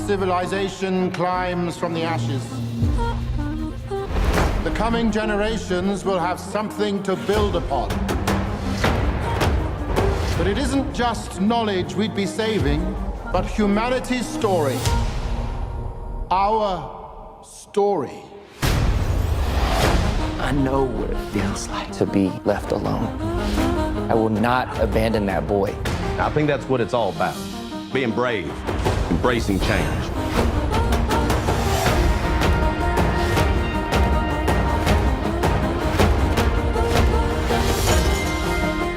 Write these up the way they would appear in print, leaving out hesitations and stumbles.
civilization climbs from the ashes. The coming generations will have something to build upon. But it isn't just knowledge we'd be saving, but humanity's story. Our story. I know what it feels like to be left alone. I will not abandon that boy. I think that's what it's all about. Being brave, embracing change.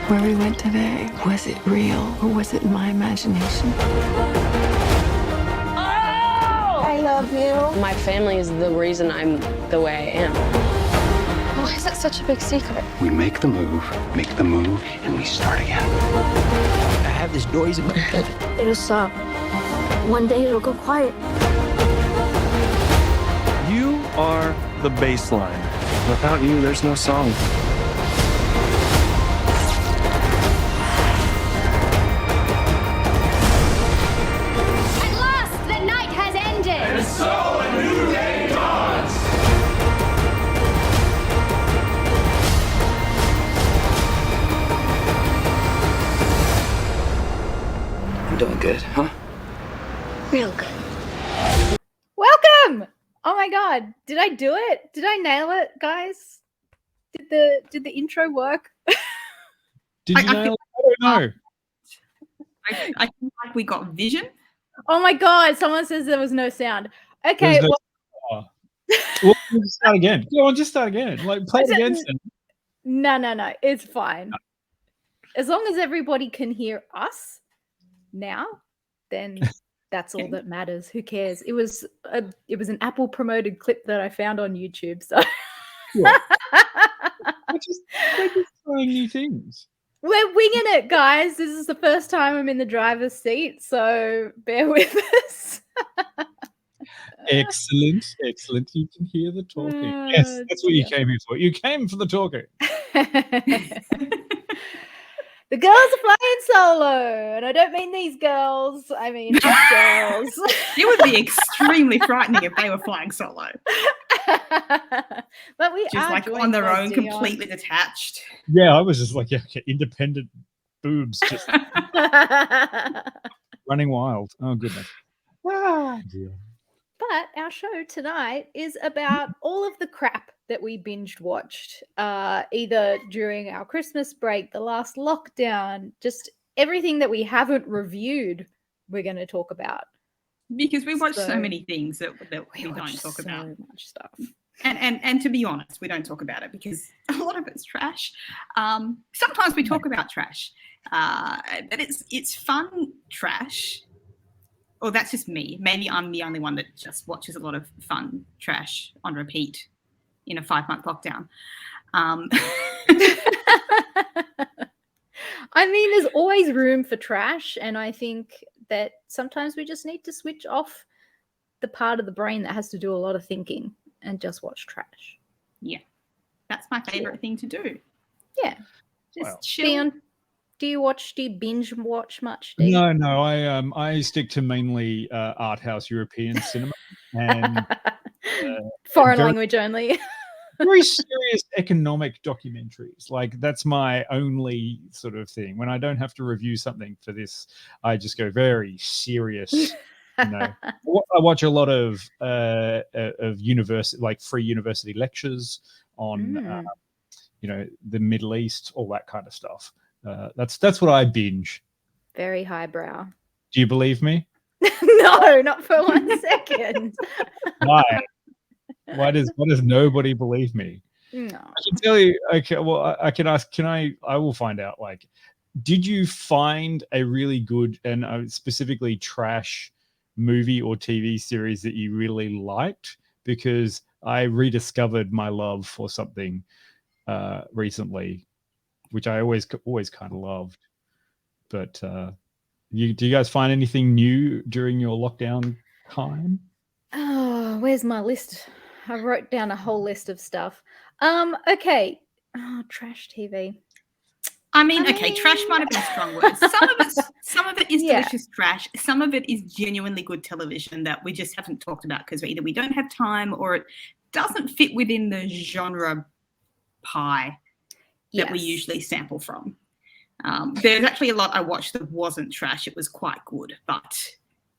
Where we went today, was it real or was it my imagination? I love you. My family is the reason I'm the way I am. Why is that such a big secret? We make the move, and we start again. I have this noise in my head. It'll stop. One day it'll go quiet. You are the bass line. Without you, there's no song. Doing good, huh? Real good. Welcome! Oh my god, did I do it? Did I nail it, guys? Did the intro work? Did you nail it? I don't know. I feel like we got vision. Oh my god, someone says there was no sound. Okay, well, just start again. Go on, just start again. Like, play it again. No, it's fine. As long as everybody can hear us now, then that's all that matters. Who cares? It was an Apple promoted clip that I found on YouTube. So we're just trying new things. We're winging it, guys. This is the first time I'm in the driver's seat, so bear with us. Excellent. You can hear the talking. Yes, that's what you came here for. You came for the talking. The girls are flying solo, and I don't mean these girls. I mean girls. It would be extremely frightening if they were flying solo. But we just are like on their own, completely detached. Yeah, I was just like, okay, independent boobs, just running wild. Oh goodness. But our show tonight is about all of the crap that we binged watched, either during our Christmas break, the last lockdown, just everything that we haven't reviewed, we're going to talk about. Because we watch so many things that we don't talk about. So much stuff. And to be honest, we don't talk about it because a lot of it's trash. Sometimes we talk about trash, but it's fun trash. Or that's just me. Maybe I'm the only one that just watches a lot of fun trash on repeat in a 5-month lockdown. I mean, there's always room for trash, and I think that sometimes we just need to switch off the part of the brain that has to do a lot of thinking and just watch trash. Yeah, that's my favorite thing to do. Yeah, just chill. Dion, do you binge watch much? No, I stick to mainly art house European cinema and foreign language only. Very serious economic documentaries. Like, that's my only sort of thing. When I don't have to review something for this, I just go very serious. You know, I watch a lot of university, like free university lectures on, the Middle East, all that kind of stuff. That's what I binge. Very highbrow. Do you believe me? No, not for 1 second. Why? Why does nobody believe me? No. I can tell you. Okay, well, I can ask. I will find out. Like, did you find a really good and specifically trash movie or TV series that you really liked? Because I rediscovered my love for something recently, which I always kind of loved. But do you guys find anything new during your lockdown time? Oh, where's my list? I wrote down a whole list of stuff. Okay. Oh, trash TV. I mean, okay, trash might have been a strong word. Some of it is delicious trash. Some of it is genuinely good television that we just haven't talked about because either we don't have time or it doesn't fit within the genre pie that we usually sample from. There's actually a lot I watched that wasn't trash. It was quite good, but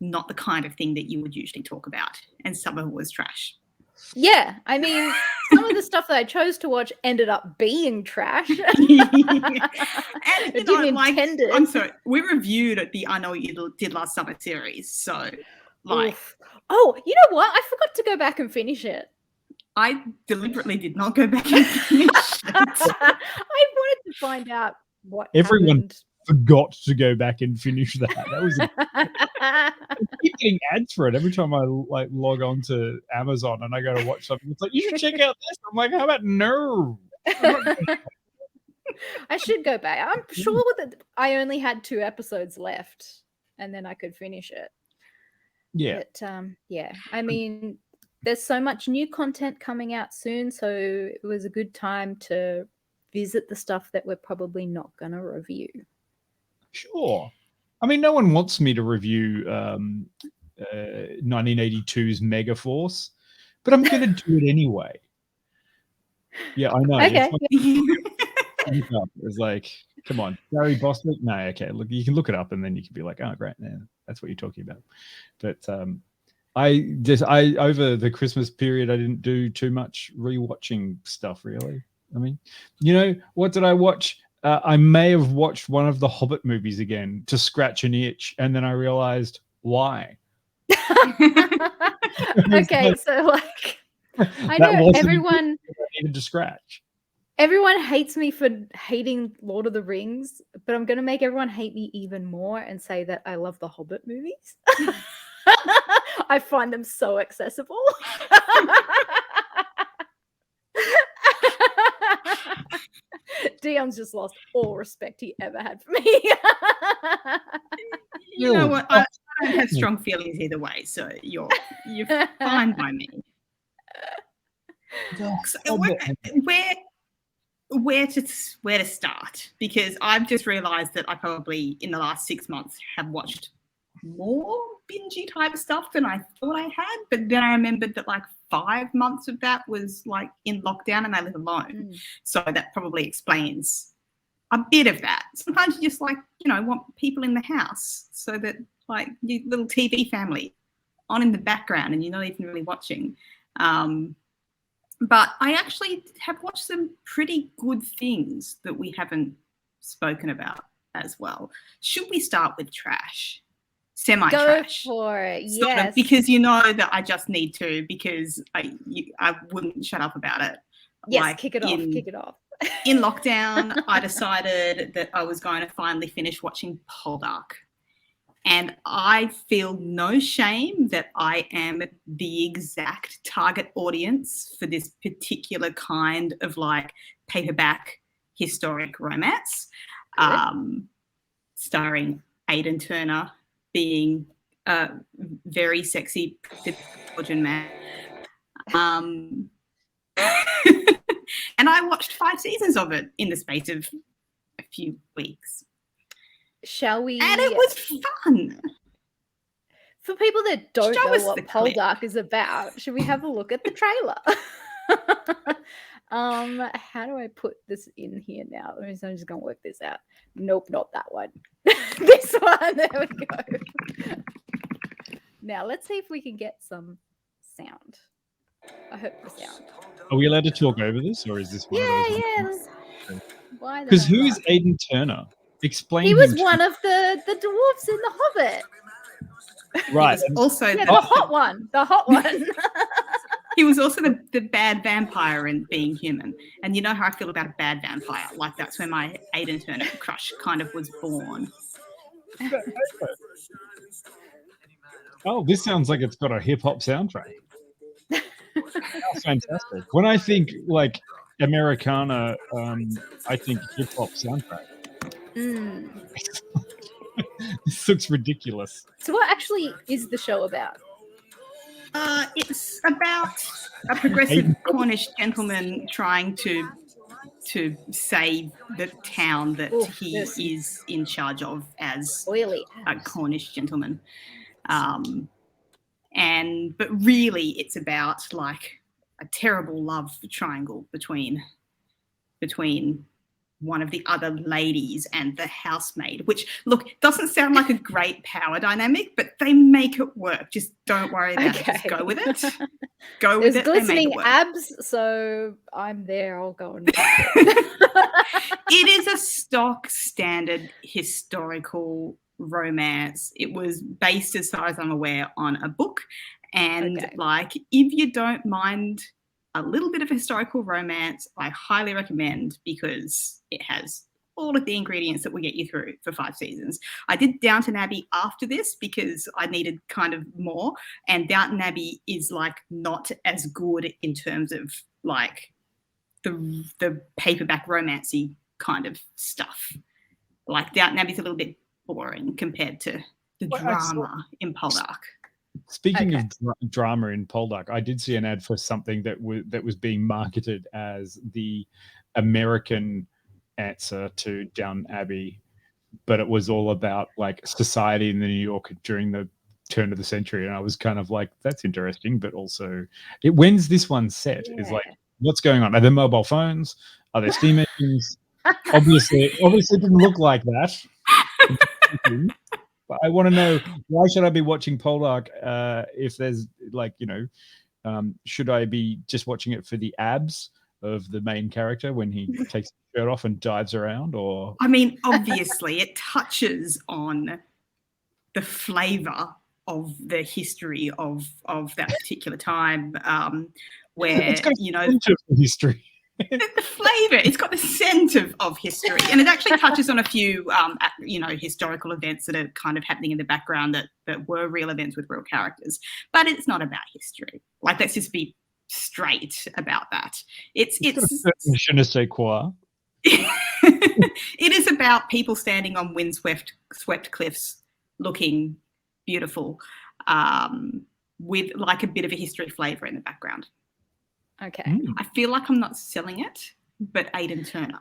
not the kind of thing that you would usually talk about. And some of it was trash. Yeah, I mean, some of the stuff that I chose to watch ended up being trash. And it didn't intend it. I'm sorry, we reviewed the I Know What You Did Last Summer series, so like. Oof. Oh, you know what? I forgot to go back and finish it. I deliberately did not go back and finish it. I wanted to find out what Everyone happened. forgot to go back and finish that. That was. I keep getting ads for it every time I like log on to Amazon and I go to watch something. It's like, you should check out this. I'm like, how about no? I should go back. I'm sure that I only had 2 episodes left, and then I could finish it. Yeah. But yeah, I mean, there's so much new content coming out soon, so it was a good time to visit the stuff that we're probably not going to review. Sure. I mean, no one wants me to review 1982's Megaforce, but I'm going to do it anyway. Yeah, I know. Okay. It's like, come on, Barry Bostwick? No, okay. Look, you can look it up and then you can be like, oh, great. Yeah, that's what you're talking about. But I over the Christmas period, I didn't do too much rewatching stuff, really. I mean, you know, what did I watch? I may have watched one of the Hobbit movies again to scratch an itch, and then I realized why. Okay, so like, I know everyone needed to scratch. Everyone hates me for hating Lord of the Rings, but I'm going to make everyone hate me even more and say that I love the Hobbit movies. I find them so accessible. Dion's just lost all respect he ever had for me. You know what? I don't have strong feelings either way, so you're fine by me. So where to start? Because I've just realised that I probably in the last 6 months have watched more bingey type stuff than I thought I had. But then I remembered that like 5 months of that was like in lockdown and I live alone. So that probably explains a bit of that. Sometimes you just like, you know, want people in the house so that like your little TV family on in the background and you're not even really watching. But I actually have watched some pretty good things that we haven't spoken about as well. Should we start with trash? Semi-trash. Go for it, Sort yes. of, because you know that I just need to, because I wouldn't shut up about it. Yes, like kick it off. In lockdown, I decided that I was going to finally finish watching Poldark. And I feel no shame that I am the exact target audience for this particular kind of like paperback historic romance, starring Aidan Turner being a very sexy Georgian man. And I watched 5 seasons of it in the space of a few weeks. Shall we? And it was fun. For people that don't Show know us what the clip. Poldark is about, should we have a look at the trailer? How do I put this in here now? I'm just gonna work this out. Nope, not that one. This one. There we go. Now let's see if we can get some sound. I hope the sound. Are we allowed to talk over this, or is this one of those? Yeah. Why? Because who is Aidan Turner? Explain. He was him to one of the dwarves in The Hobbit. Right. Also, yeah, the hot one. The hot one. He was also the bad vampire in Being Human. And you know how I feel about a bad vampire. Like, that's where my Aidan Turner crush kind of was born. Oh, this sounds like it's got a hip-hop soundtrack. That's fantastic. When I think, like, Americana, I think hip-hop soundtrack. This looks ridiculous. So what actually is the show about? It's about a progressive Cornish gentleman trying to to save the town that Oof, he there's some is in charge of as oily a abs. Cornish gentleman. But really it's about like a terrible love triangle between one of the other ladies and the housemaid, which, look, doesn't sound like a great power dynamic, but they make it work. Just don't worry about it. Just go with it. Go with There's it. They make glistening it work. abs, so I'm there. I'll go and watch it. It is a stock standard historical romance. It was based, as far as I'm aware, on a book. And like, if you don't mind a little bit of historical romance, I highly recommend, because it has all of the ingredients that will get you through for 5 seasons. I did Downton Abbey after this because I needed kind of more, and Downton Abbey is like not as good in terms of like the paperback romancy kind of stuff. Like Downton Abbey's a little bit boring compared to the drama in Poldark. Speaking of drama in Poldark, I did see an ad for something that was being marketed as the American answer to Downton Abbey, but it was all about like society in New York during the turn of the century, and I was kind of like, that's interesting, but also, when's this one set? Is like, what's going on? Are there mobile phones? Are there steam engines? Obviously, it didn't look like that. But I want to know, why should I be watching Poldark if there's like, should I be just watching it for the abs of the main character when he takes his shirt off and dives around? Or I mean, obviously it touches on the flavor of the history of that particular time, where it's got history. The flavor, it's got the scent of history, and it actually touches on a few historical events that are kind of happening in the background that were real events with real characters, but it's not about history. Like, let's just be straight about that. It's je ne sais quoi. It is about people standing on windswept cliffs looking beautiful, with like a bit of a history flavor in the background. Okay. I feel like I'm not selling it, but Aidan Turner.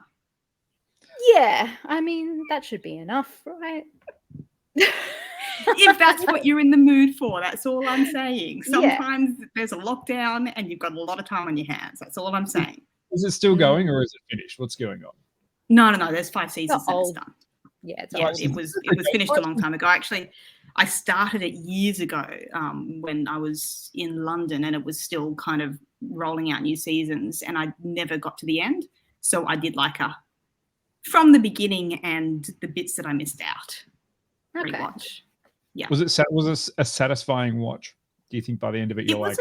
Yeah, I mean, that should be enough, right? If that's what you're in the mood for, that's all I'm saying. Sometimes there's a lockdown and you've got a lot of time on your hands. That's all I'm saying. Is it still going, or is it finished? What's going on? No. There's 5 seasons and it's done. Yeah, it was finished a long time ago. Actually, I started it years ago when I was in London, and it was still kind of rolling out new seasons, and I never got to the end. So I did like a from the beginning and the bits that I missed out rewatch. Yeah. Was it a satisfying watch? Do you think by the end of it you're like?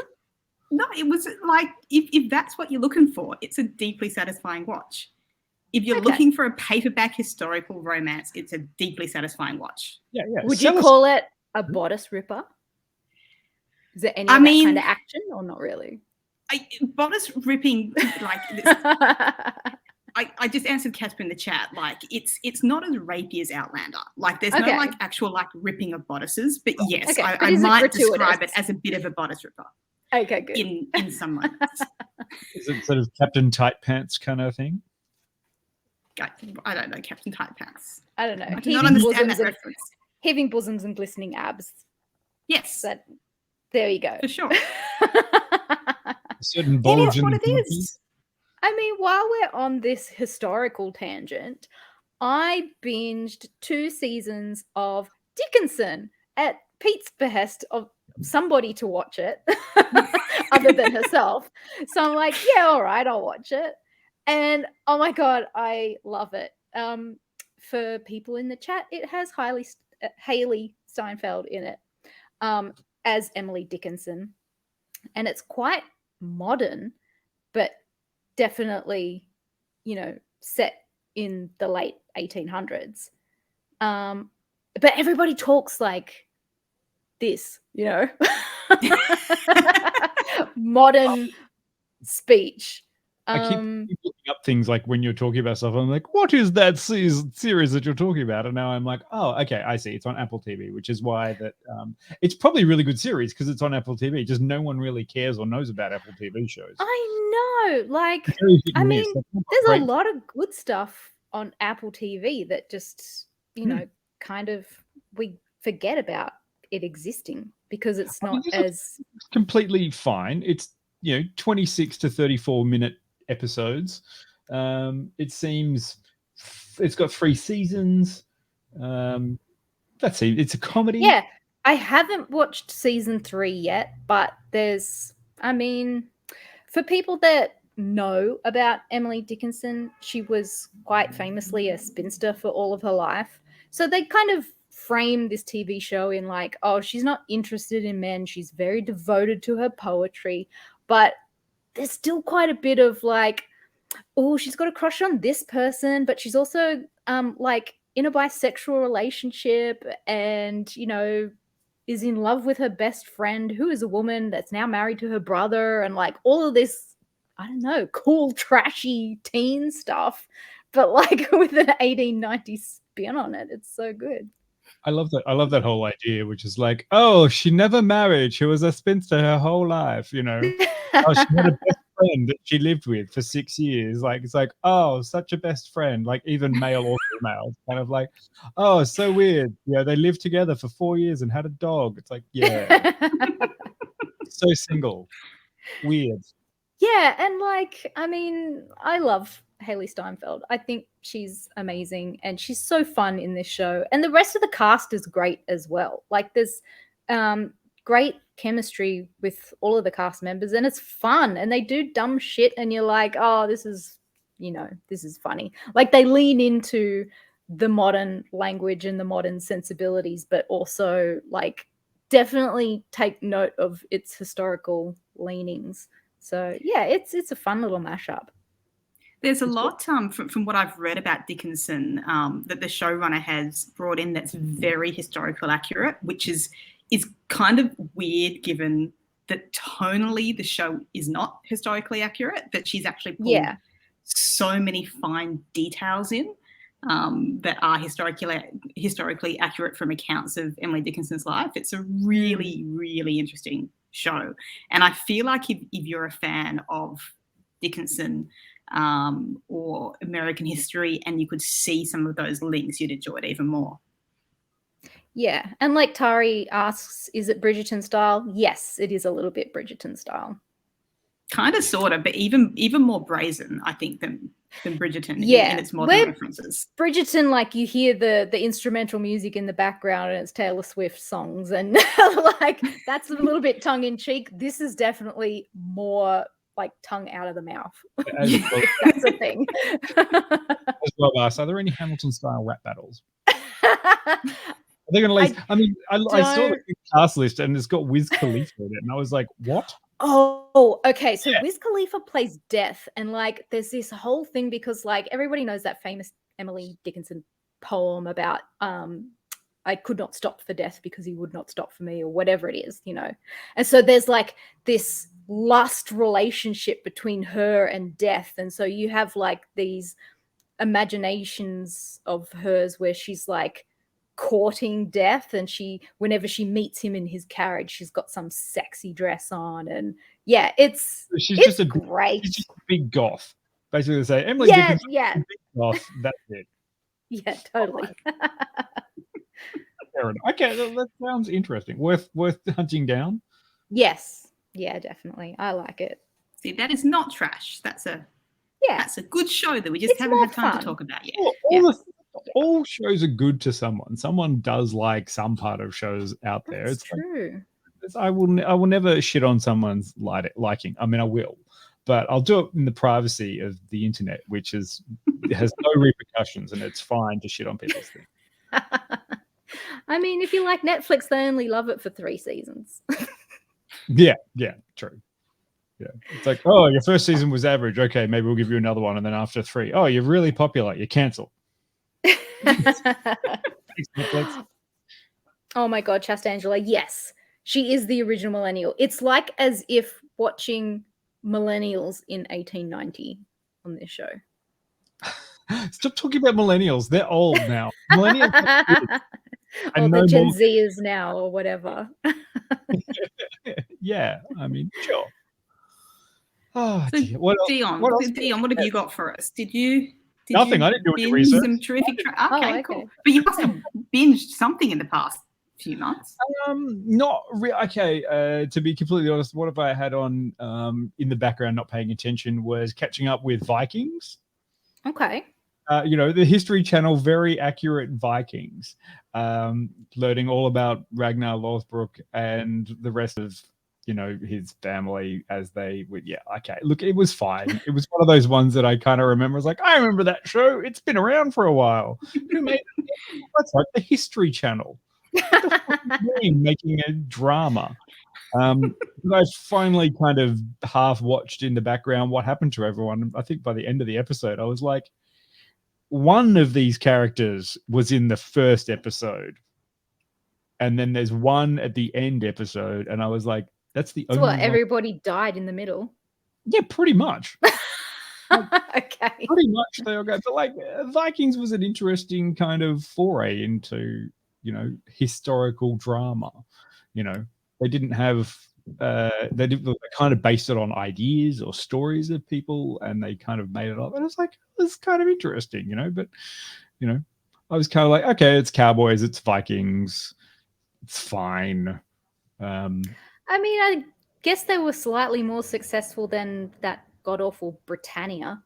No, it was like, if that's what you're looking for, it's a deeply satisfying watch. If you're looking for a paperback historical romance, it's a deeply satisfying watch. Yeah. Would you call it a bodice ripper? Is there any of that kind of action, or not really? Bodice ripping, like I just answered Casper in the chat. Like, it's not as rapey as Outlander. Like, there's no like actual like ripping of bodices, but yes, I might describe it as a bit of a bodice ripper. Okay, good. In some moments. Is it sort of Captain Tight Pants kind of thing? I don't know Captain Tight Pants. I don't know. I do not understand that reference. Heaving bosoms and glistening abs. Yes. There you go. For sure. A certain bulge. It is what it is. I mean, while we're on this historical tangent, I binged 2 seasons of Dickinson at Pete's behest of somebody to watch it other than herself. So I'm like, yeah, all right, I'll watch it. And oh my God, I love it. For people in the chat, it has Haley Steinfeld in it as Emily Dickinson. And it's quite modern, but definitely, set in the late 1800s. But everybody talks like this, modern speech. I keep looking up things like when you're talking about stuff. I'm like, what is that series that you're talking about? And now I'm like, oh, okay, I see. It's on Apple TV, which is why that it's probably a really good series because it's on Apple TV. Just no one really cares or knows about Apple TV shows. I know. Like, I mean, there's a lot of good stuff on Apple TV that just, you know, kind of we forget about it existing because it's not as completely fine. It's 26 to 34 minute episodes. It seems it's got 3 seasons. That's it. It's a comedy. Yeah, I haven't watched season 3 yet, but there's, I mean, for people that know about Emily Dickinson, she was quite famously a spinster for all of her life. So they kind of frame this TV show in like, oh, she's not interested in men. She's very devoted to her poetry, but there's still quite a bit of like, oh, she's got a crush on this person, but she's also like in a bisexual relationship and, you know, is in love with her best friend who is a woman that's now married to her brother, and like all of this, I don't know, cool, trashy teen stuff, but like with an 1890s spin on it. It's so good. I love that. I love that whole idea, which is like, oh, she never married. She was a spinster her whole life, you know. Oh, she had a best friend that she lived with for 6 years. Like, it's like, oh, such a best friend. Like, even male or female. It's kind of like, oh, so weird. Yeah, they lived together for 4 years and had a dog. It's like, yeah. So single. Weird. Yeah, and like, I mean, I love Haley Steinfeld. I think she's amazing and she's so fun in this show. And the rest of the cast is great as well. Like, there's great chemistry with all of the cast members and it's fun and they do dumb shit and you're like, oh, this is, you know, this is funny. Like, they lean into the modern language and the modern sensibilities, but also like definitely take note of its historical leanings. So yeah, it's a fun little mashup. There's a lot from what I've read about Dickinson that the showrunner has brought in that's very historical accurate, which is kind of weird given that tonally the show is not historically accurate, but she's actually pulled so many fine details in that are historically accurate from accounts of Emily Dickinson's life. It's a really, really interesting show. And I feel like if you're a fan of Dickinson or American history and you could see some of those links, you'd enjoy it even more. Yeah. And like Tari asks, is it Bridgerton style? Yes, it is a little bit Bridgerton style. Kind of, sort of, but even more brazen, I think, than Bridgerton in its modern references. Bridgerton, like you hear the instrumental music in the background and it's Taylor Swift songs and like that's a little bit tongue in cheek. This is definitely more like tongue out of the mouth. That's the thing. As well, are there any Hamilton style rap battles? Are they going to I mean, I saw the cast list and it's got Wiz Khalifa in it and I was like, what? Oh, okay. So Wiz Khalifa plays Death, and like there's this whole thing because like everybody knows that famous Emily Dickinson poem about I could not stop for death because he would not stop for me, or whatever it is, you know. And so there's like this lust relationship between her and death, and so you have like these imaginations of hers where she's like courting death, and whenever she meets him in his carriage, she's got some sexy dress on, and yeah, it's great. She's just a big goth, basically. To say Emily Dickinson, big goth. That's it. Yeah, totally. Okay, that sounds interesting. Worth hunting down. Yes, yeah, definitely. I like it. See, that is not trash. That's a good show that we just haven't had time to talk about yet. All shows are good to someone. Someone does like some part of shows out there. It's true. Like, I will never shit on someone's liking. I mean, I will, but I'll do it in the privacy of the internet, which has no repercussions, and it's fine to shit on people's things. I mean, if you like Netflix, they only love it for 3 seasons. Yeah, true. Yeah, it's like, oh, your first season was average. Okay, maybe we'll give you another one, and then after 3, oh, you're really popular. You cancel. Oh my God, Chastangela. Yes, she is the original millennial. It's like as if watching millennials in 1890 on this show. Stop talking about millennials. They're old now. Millennials are kids. Or the Gen Zers now, or whatever. Yeah, I mean, sure. Oh, So, dear. What else? Dion, What else? Dion, what have you got for us? Did you Nothing. I didn't do any binge research. some terrific okay. cool. But you must have binged something in the past few months. Not really. Okay, to be completely honest, what have I had on in the background not paying attention was catching up with Vikings. Okay. The History Channel, very accurate Vikings, learning all about Ragnar Lothbrok and the rest of, his family as they would. Yeah, okay. Look, it was fine. It was one of those ones that I kind of remember. I was like, I remember that show. It's been around for a while. Who made it? That's right, the History Channel. What the fuck are you doing making a drama? But I finally kind of half watched in the background what happened to everyone. I think by the end of the episode, I was like, one of these characters was in the first episode, and then there's one at the end episode, and I was like, that's the only So one. everybody died in the middle? Yeah, pretty much. Okay. Pretty much they all go. But Vikings was an interesting kind of foray into, historical drama. They didn't have they kind of based it on ideas or stories of people, and they kind of made it up. And it's like, it's kind of interesting, but I was kind of like, okay, it's cowboys, it's Vikings, it's fine. I mean, I guess they were slightly more successful than that god awful Britannia.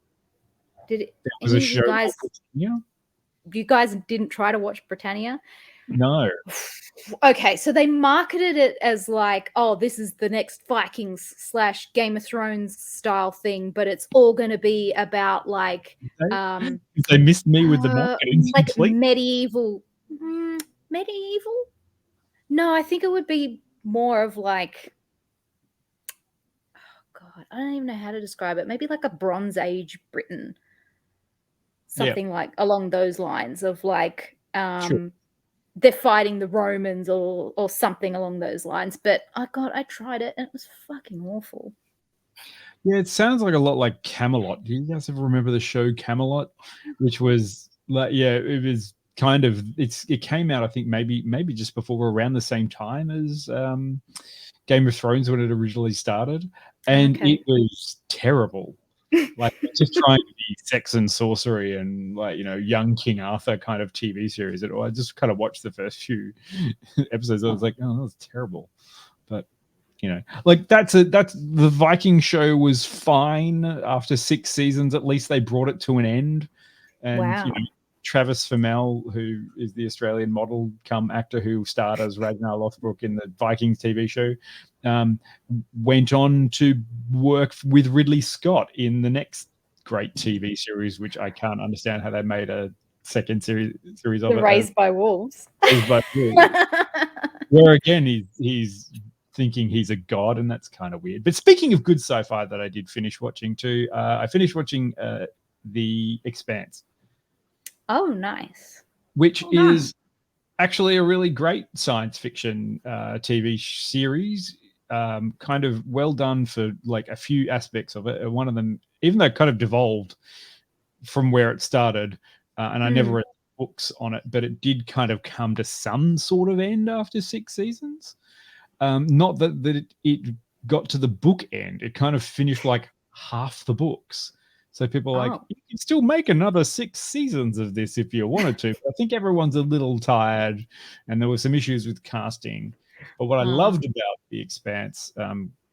Did it? There was a show called Britannia? You guys didn't try to watch Britannia? No. Okay, so they marketed it as like, oh, this is the next Vikings / Game of Thrones style thing, but it's all going to be about like they missed me with the marketing, like completely. medieval. No, I think it would be more of like, oh god, I don't even know how to describe it. Maybe like a Bronze Age Britain, something like along those lines of like. Sure. They're fighting the Romans or something along those lines. But I tried it and it was fucking awful. Yeah, it sounds like a lot like Camelot. Do you guys ever remember the show Camelot? Which was like, yeah, it was kind of it came out, I think maybe just before around the same time as Game of Thrones when it originally started. And it was terrible. Like just trying to be sex and sorcery and young King Arthur kind of TV series. I just kind of watched the first few episodes. I was like, oh, that was terrible. But that's the Viking show was fine after 6 seasons. At least they brought it to an end. And Travis Fimmel, who is the Australian model come actor who starred as Ragnar Lothbrok in the Vikings TV show, went on to work with Ridley Scott in the next great TV series, which I can't understand how they made a second series of it. Raised by Wolves. Raised by Wolves. Where again, he's thinking he's a god, and that's kind of weird. But speaking of good sci-fi that I did finish watching too, I finished watching The Expanse. Oh, nice. Which is actually a really great science fiction TV series. Kind of well done for like a few aspects of it. One of them, even though it kind of devolved from where it started, and I never read books on it, but it did kind of come to some sort of end after 6 seasons. Not that it got to the book end. It kind of finished like half the books. So people are like, you can still make another 6 seasons of this if you wanted to. But I think everyone's a little tired, and there were some issues with casting. But what I loved about The Expanse,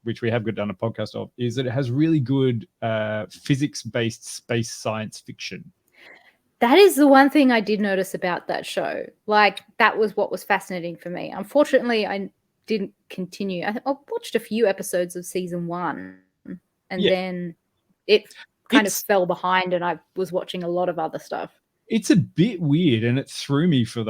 which we have done a podcast of, is that it has really good physics-based space science fiction. That is the one thing I did notice about that show. Like, that was what was fascinating for me. Unfortunately, I didn't continue. I watched a few episodes of season 1, and then it kind of fell behind, and I was watching a lot of other stuff. It's a bit weird, and it threw me for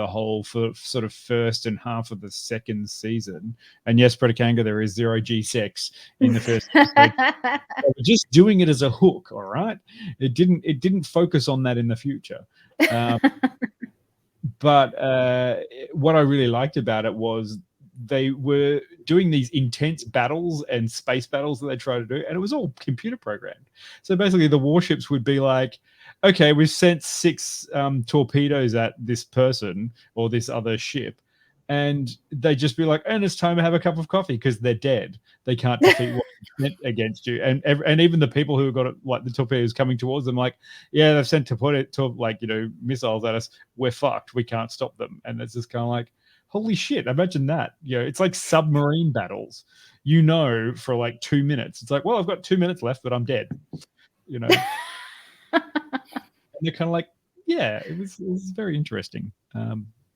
sort of first and half of the second season. And yes, Predicanga, there is 0G sex in the first episode. We're just doing it as a hook, all right? It didn't focus on that in the future. But what I really liked about it was they were doing these intense battles and space battles that they tried to do, and it was all computer programmed. So basically, the warships would be like, "Okay, we've sent 6 torpedoes at this person or this other ship." And they just be like, and it's time to have a cup of coffee because they're dead. They can't defeat what they sent against you. And even the people who got like the torpedoes coming towards them, like, yeah, they've sent missiles at us. We're fucked. We can't stop them. And it's just kind of like, holy shit! Imagine that. It's like submarine battles. For like 2 minutes, it's like, well, I've got 2 minutes left, but I'm dead. And they're kind of like, yeah, it was very interesting.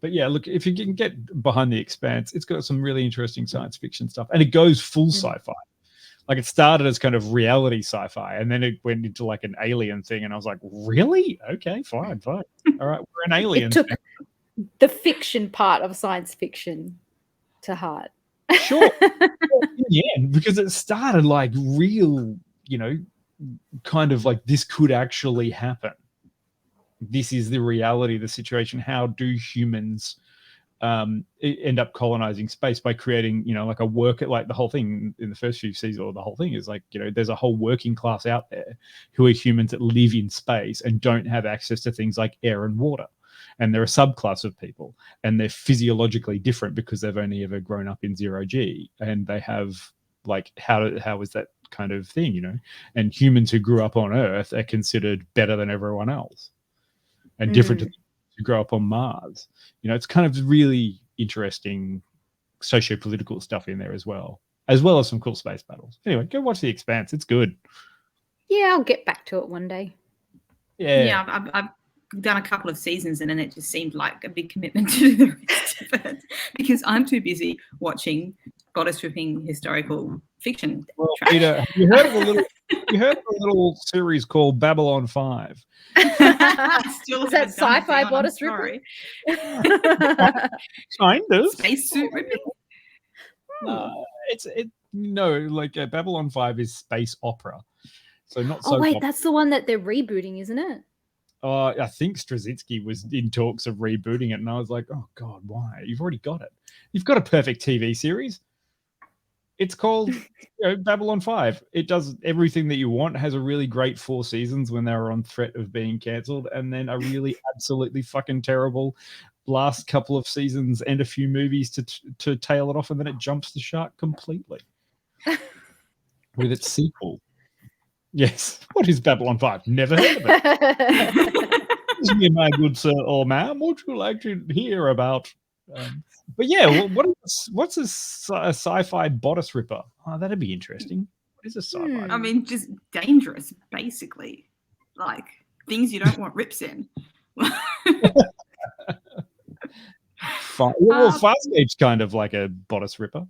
But yeah, look, if you can get behind the Expanse, it's got some really interesting science fiction stuff, and it goes full sci-fi. Like, it started as kind of reality sci-fi, and then it went into like an alien thing, and I was like, really? Okay, fine. All right, we're an alien. It took the fiction part of science fiction to heart. Sure. Yeah, because it started like real, kind of like this could actually happen. This is the reality of the situation. How do humans end up colonizing space by creating, like a like the whole thing in the first few seasons, or the whole thing is like, there's a whole working class out there who are humans that live in space and don't have access to things like air and water. And they're a subclass of people, and they're physiologically different because they've only ever grown up in 0G, and they have like, how is that kind of thing, and humans who grew up on Earth are considered better than everyone else. And different to grow up on Mars. It's kind of really interesting socio-political stuff in there as well as some cool space battles. Anyway, go watch The Expanse. It's good. Yeah, I'll get back to it one day. Yeah, I've done a couple of seasons, and then it just seemed like a big commitment to do the rest of it because I'm too busy watching bodice-ripping historical fiction. Well, Peter, have you heard of a little series called Babylon 5? Is that sci-fi bodice ripping? Kind of. Spacesuit ripping? Babylon 5 is space opera. So not so. Oh wait, that's the one that they're rebooting, isn't it? I think Straczynski was in talks of rebooting it, and I was like, oh God, why? You've already got it. You've got a perfect TV series. It's called Babylon 5. It does everything that you want. It has a really great 4 seasons when they were on threat of being cancelled, and then a really absolutely fucking terrible last couple of seasons and a few movies to tail it off, and then it jumps the shark completely with its sequel. Yes. What is Babylon 5? Never heard of it. Excuse me, my good sir or ma'am, would you like to hear about... but yeah, what's a sci-fi bodice ripper? Oh, that'd be interesting. What is a sci-fi? I mean, just dangerous, basically. Like, things you don't want rips in. Farscape's kind of like a bodice ripper.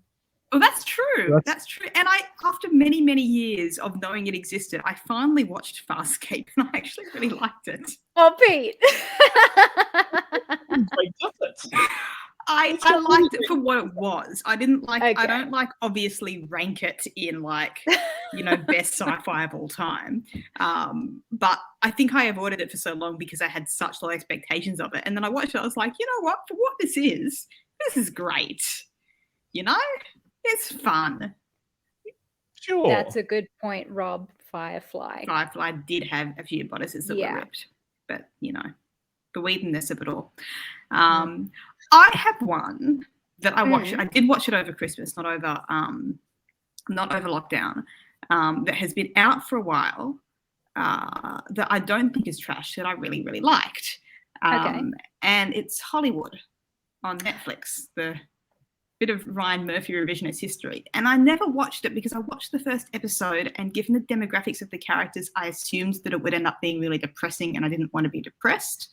Well, that's true. That's true. And after many, many years of knowing it existed, I finally watched Farscape, and I actually really liked it. Oh, Pete. I liked it for what it was. I didn't like. Okay. I don't like obviously rank it in like, best sci-fi of all time. But I think I avoided it for so long because I had such low expectations of it. And then I watched it. I was like, you know what? For what this is great. It's fun. Sure. That's a good point, Rob. Firefly did have a few bodices that were ripped, but the weirdness of it all. I have one that I watched. I did watch it over Christmas, not over lockdown. That has been out for a while. That I don't think is trash. That I really, really liked. And it's Hollywood on Netflix. The bit of Ryan Murphy revisionist history. And I never watched it because I watched the first episode, and given the demographics of the characters, I assumed that it would end up being really depressing, and I didn't want to be depressed.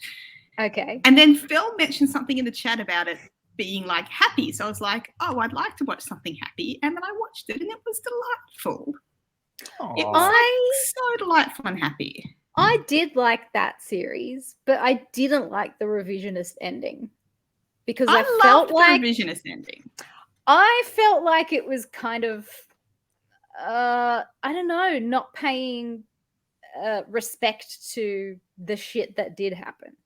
Okay. And then Phil mentioned something in the chat about it being like happy. So I was like, oh, I'd like to watch something happy. And then I watched it, and it was delightful. Aww. It was so delightful and happy. I did like that series, but I didn't like the revisionist ending. Because I felt like the revisionist ending. I felt like it was kind of, I don't know, not paying respect to the shit that did happen.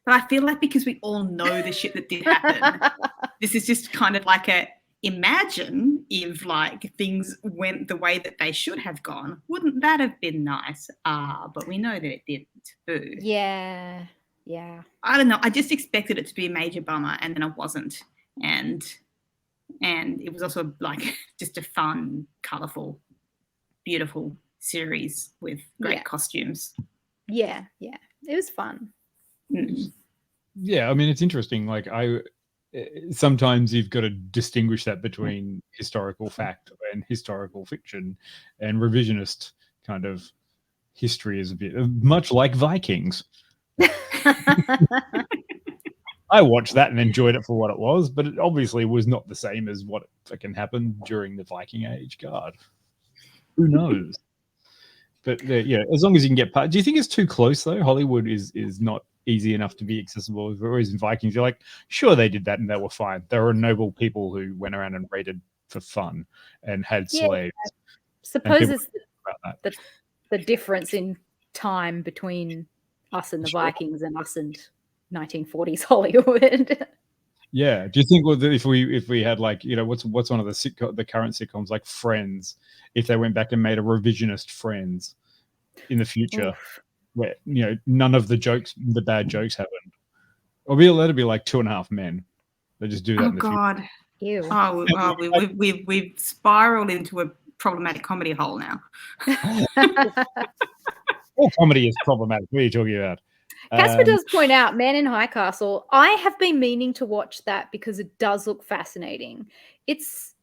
But I feel like because we all know the shit that did happen, this is just kind of like a imagine if like things went the way that they should have gone. Wouldn't that have been nice? But we know that it didn't too. Yeah. I don't know. I just expected it to be a major bummer, and then it wasn't. And it was also like just a fun, colourful, beautiful series with great costumes. Yeah. It was fun. Yeah, I mean, it's interesting. Like, sometimes you've got to distinguish that between historical fact and historical fiction, and revisionist kind of history is a bit much like Vikings. I watched that and enjoyed it for what it was, but it obviously was not the same as what fucking happened during the Viking Age. God, who knows? But yeah, as long as you can get past. Do you think it's too close though? Hollywood is not easy enough to be accessible. Whereas in Vikings, you're like, sure, they did that and they were fine. They were noble people who went around and raided for fun and had slaves. Suppose it's the difference in time between us and the Vikings and us and 1940s Hollywood. Yeah. Do you think if we had like, you know, what's one of the current sitcoms like Friends, if they went back and made a revisionist Friends in the future, where, you know, none of the bad jokes happened, or that'd be like 2.5 Men. They just do that. Oh in the God. future. Ew. We've spiraled into a problematic comedy hole now. All comedy is problematic. What are you talking about? Casper does point out Man in High Castle. I have been meaning to watch that because it does look fascinating. It's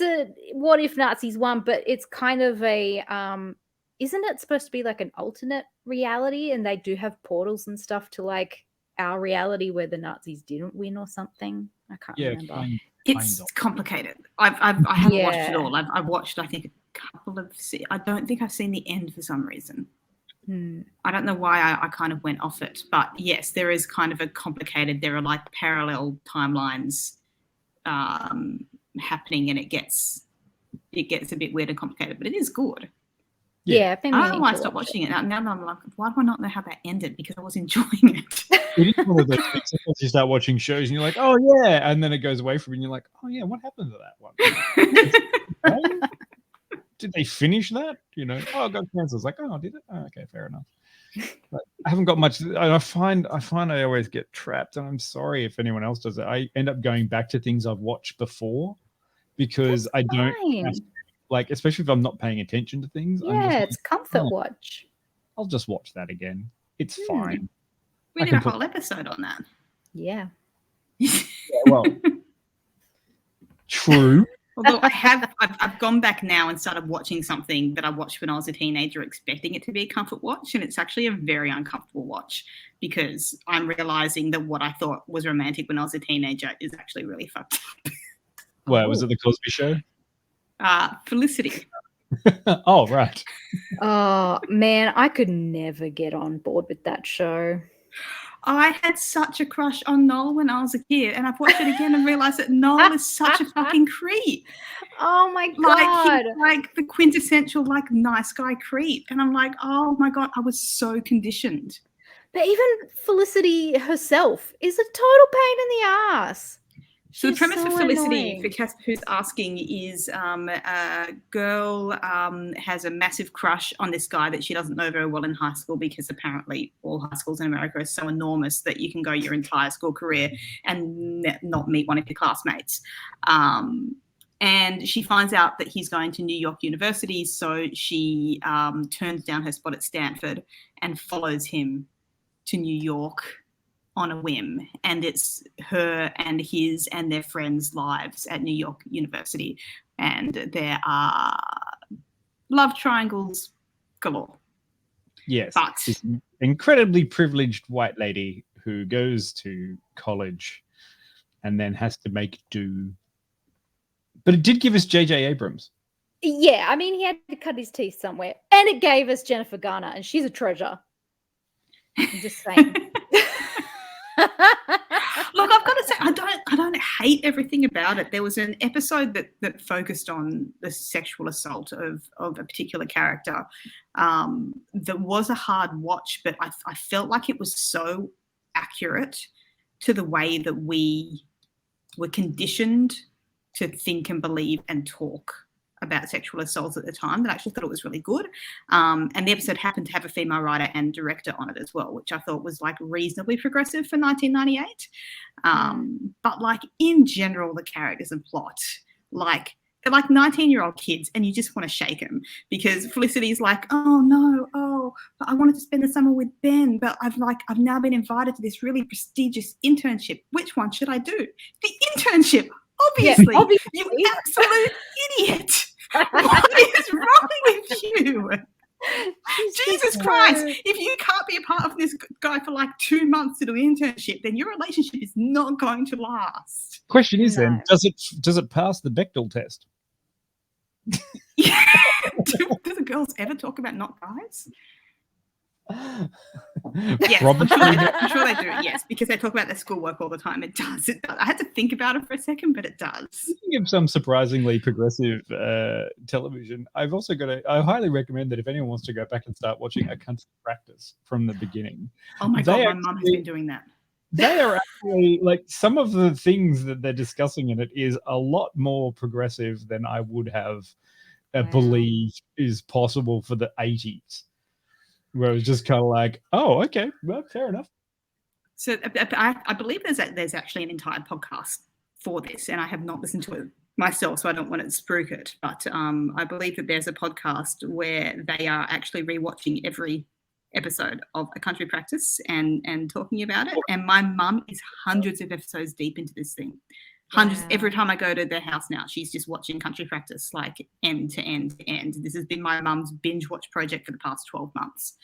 a what if Nazis won, but it's kind of a isn't it supposed to be like an alternate reality, and they do have portals and stuff to like our reality where the Nazis didn't win or something? I can't remember. It's complicated. I haven't watched it all. I've watched, I think, a couple of. I don't think I've seen the end for some reason. I don't know why I kind of went off it, but yes, there is kind of a complicated. There are like parallel timelines happening, and it gets a bit weird and complicated, but it is good. Yeah, I've been I don't know why I stopped watching it. Now I'm like, why do I not know how that ended? Because I was enjoying it. It is one of those things. Sometimes you start watching shows and you're like, oh yeah, and then it goes away from you and you're like, oh yeah, what happened to that one? Did they finish that? You know, oh, it got cancelled. It's like, oh, did it? Oh, okay, fair enough. But I haven't got much. I find I always get trapped, and I'm sorry if anyone else does it. I end up going back to things I've watched before because I don't like, especially if I'm not paying attention to things. Yeah, it's comfort watch. I'll just watch that again. It's fine. We did a whole episode on that. Yeah. Well, true. Although I've gone back now and started watching something that I watched when I was a teenager, expecting it to be a comfort watch, and it's actually a very uncomfortable watch because I'm realizing that what I thought was romantic when I was a teenager is actually really fucked up. Well, was it the Cosby Show? Felicity. Oh, right. Oh man, I could never get on board with that show. I had such a crush on Noel when I was a kid, and I've watched it again and realized that Noel is such a fucking creep. Oh my God. He's like the quintessential like nice guy creep. And I'm like, oh my God, I was so conditioned. But even Felicity herself is a total pain in the ass. So the premise of Felicity, for Casper who's asking, is a girl has a massive crush on this guy that she doesn't know very well in high school, because apparently all high schools in America are so enormous that you can go your entire school career and not meet one of your classmates. And she finds out that he's going to New York University, so she turns down her spot at Stanford and follows him to New York on a whim, and it's her and his and their friends' lives at New York University, and there are love triangles galore. Yes, but this incredibly privileged white lady who goes to college and then has to make do. But it did give us J.J. Abrams. Yeah, I mean, he had to cut his teeth somewhere, and it gave us Jennifer Garner, and she's a treasure. I'm just saying. Look, I've got to say, I don't hate everything about it. There was an episode that focused on the sexual assault of a particular character that was a hard watch, but I felt like it was so accurate to the way that we were conditioned to think and believe and talk about sexual assaults at the time that I actually thought it was really good. And the episode happened to have a female writer and director on it as well, which I thought was like reasonably progressive for 1998. But like in general, the characters and plot, like they're like 19-year-old kids and you just want to shake them because Felicity's like, oh no, but I wanted to spend the summer with Ben, but I've now been invited to this really prestigious internship. Which one should I do? The internship. Obviously, you absolute idiot. What is wrong with you? Jesus Christ. If you can't be a part of this guy for like 2 months to do an internship, then your relationship is not going to last. Question is then, does it pass the Bechdel test? Yeah. Do the girls ever talk about not guys? Yes, I'm sure they do. Yes, because they talk about their schoolwork all the time. It does. I had to think about it for a second, but it does. Speaking of some surprisingly progressive television, I highly recommend that if anyone wants to go back and start watching A Country Practice from the beginning. Oh my God, my mum has been doing that. They are actually like some of the things that they're discussing in it is a lot more progressive than I would have believed is possible for the 80s. Where it was just kind of like, oh, okay, well, fair enough. So I believe there's actually an entire podcast for this, and I have not listened to it myself, so I don't want to spruik it. But I believe that there's a podcast where they are actually rewatching every episode of A Country Practice and talking about it. And my mum is hundreds of episodes deep into this thing. Hundreds. Wow. Every time I go to their house now, she's just watching Country Practice like end to end to end. This has been my mum's binge watch project for the past 12 months.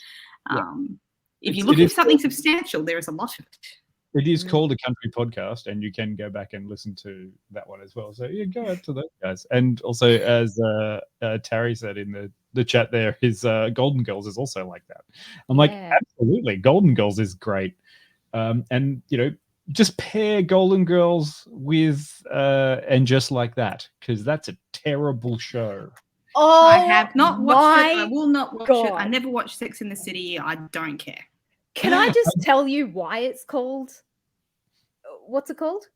If you're looking for something substantial, there is a lot of it. It is called A Country Podcast, and you can go back and listen to that one as well. So yeah, go out to those guys. And also, as Tarry said in the chat there, his Golden Girls is also like that. I'm like, absolutely, Golden Girls is great. And you know, just pair Golden Girls with And Just Like That, because that's a terrible show. Oh, I have not watched it. I will not watch it. I never watched Sex in the City. I don't care. Can I just tell you why it's called? What's it called?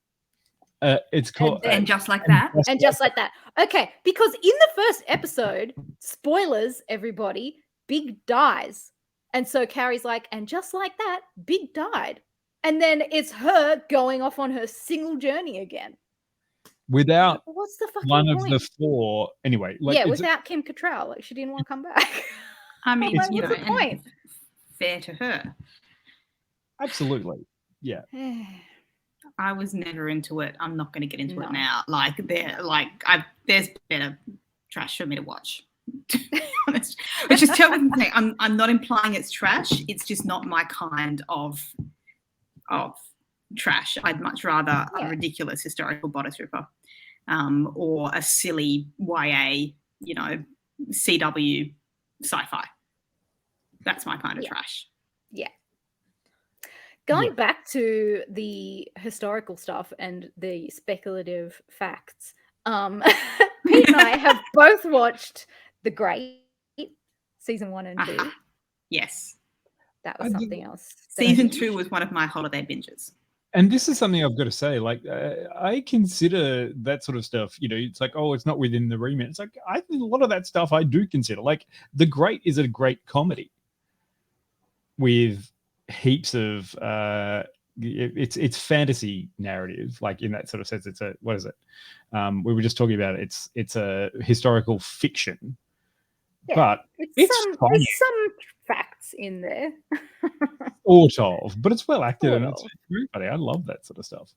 It's called And Just Like That. And Just Like That. Okay, because in the first episode, spoilers, everybody, Big dies. And so Carrie's like, and just like that, Big died. And then it's her going off on her single journey again. Without what's the fucking one point? of the four, anyway. Like, without Kim Cattrall, like she didn't want to come back. I mean, what's the point? Fair to her. Absolutely, yeah. I was never into it. I'm not going to get into it now. There's better trash for me to watch. To be honest, which is telling me I'm not implying it's trash. It's just not my kind of trash. I'd much rather a ridiculous historical bodice ripper, or a silly YA, CW sci-fi. That's my kind of trash. Yeah. Going back to the historical stuff and the speculative facts, Pete and I have both watched The Great, season 1 and 2. Yes. That was something else. Season 2 was one of my holiday binges. And this is something I've got to say, like, I consider that sort of stuff, it's like, oh, it's not within the remit. It's like, I think a lot of that stuff I do consider. Like, The Great is a great comedy with heaps of, it's fantasy narrative, like in that sort of sense. It's what is it? We were just talking about it. It's a historical fiction, but there's some facts in there. Sort of, but it's well acted and it's everybody. I love that sort of stuff.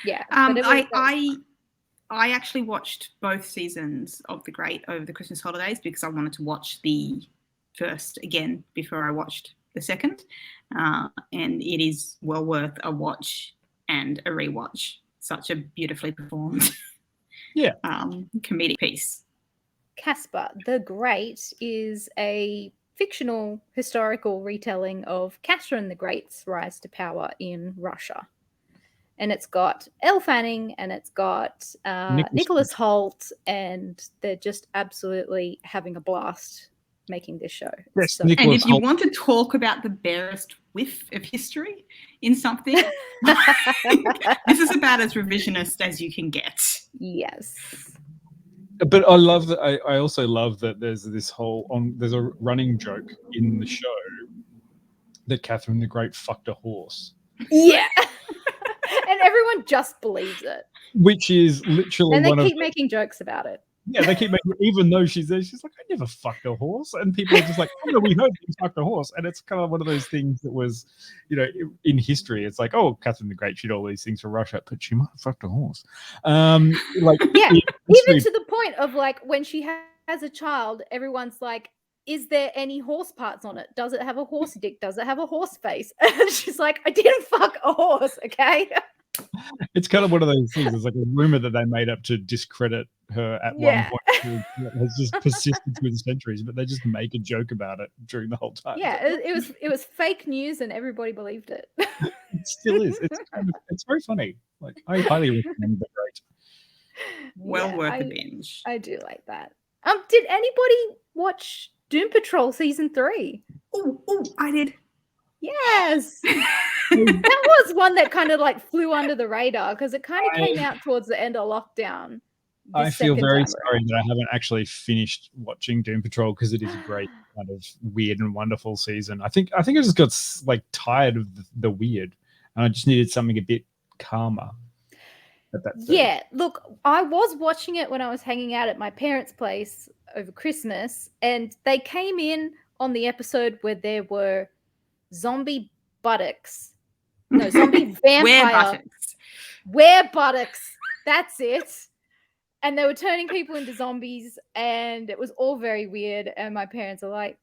Yeah. I actually watched both seasons of The Great over the Christmas holidays because I wanted to watch the first again before I watched the second, and it is well worth a watch and a rewatch. Such a beautifully performed comedic piece. Casper the Great is a fictional historical retelling of Catherine the Great's rise to power in Russia. And it's got Elle Fanning and it's got Nicholas Hoult, and they're just absolutely having a blast making this show. Yes, and if you want to talk about the barest whiff of history in something. This is about as revisionist as you can get. Yes. But I love that. I also love that there's this there's a running joke in the show that Catherine the Great fucked a horse. Yeah. And everyone just believes it. Which is literally and they keep making jokes about it. Yeah, they keep making, even though she's there, she's like, I never fucked a horse. And people are just like, oh, no, we heard you fucked a horse. And it's kind of one of those things that was, in history, it's like, oh, Catherine the Great, she did all these things for Russia, but she might have fucked a horse. Yeah, even to the point of like when she has a child, everyone's like, is there any horse parts on it? Does it have a horse dick? Does it have a horse face? And she's like, I didn't fuck a horse, okay? It's kind of one of those things. It's like a rumor that they made up to discredit her at one point. It has just persisted through the centuries, but they just make a joke about it during the whole time. Yeah, it was fake news, and everybody believed it. It still is. It's very funny. Like, I highly recommend The Great. Well worth a binge. I do like that. Did anybody watch Doom Patrol season 3? Oh, I did. Yes. That was one that kind of like flew under the radar because it kind of came out towards the end of lockdown. I feel very sorry that I haven't actually finished watching Doom Patrol because it is a great kind of weird and wonderful season. I think I just got like tired of the weird, and I just needed something a bit calmer. Yeah, look, I was watching it when I was hanging out at my parents' place over Christmas, and they came in on the episode where there were zombie buttocks. No, zombie vampire. Were buttocks. That's it. And they were turning people into zombies, and it was all very weird. And my parents are like,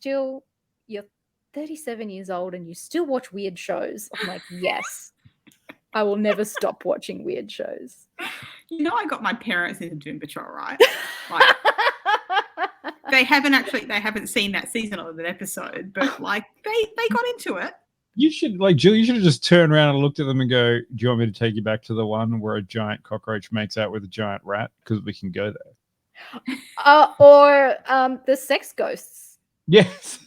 Jill, you're 37 years old and you still watch weird shows. I'm like, yes. I will never stop watching weird shows. I got my parents into Doom Patrol, right? Like, they haven't seen that season or that episode, but like they got into it. You should, like, Jill, you should have just turned around and looked at them and go, do you want me to take you back to the one where a giant cockroach makes out with a giant rat? Because we can go there. Or the sex ghosts. Yes.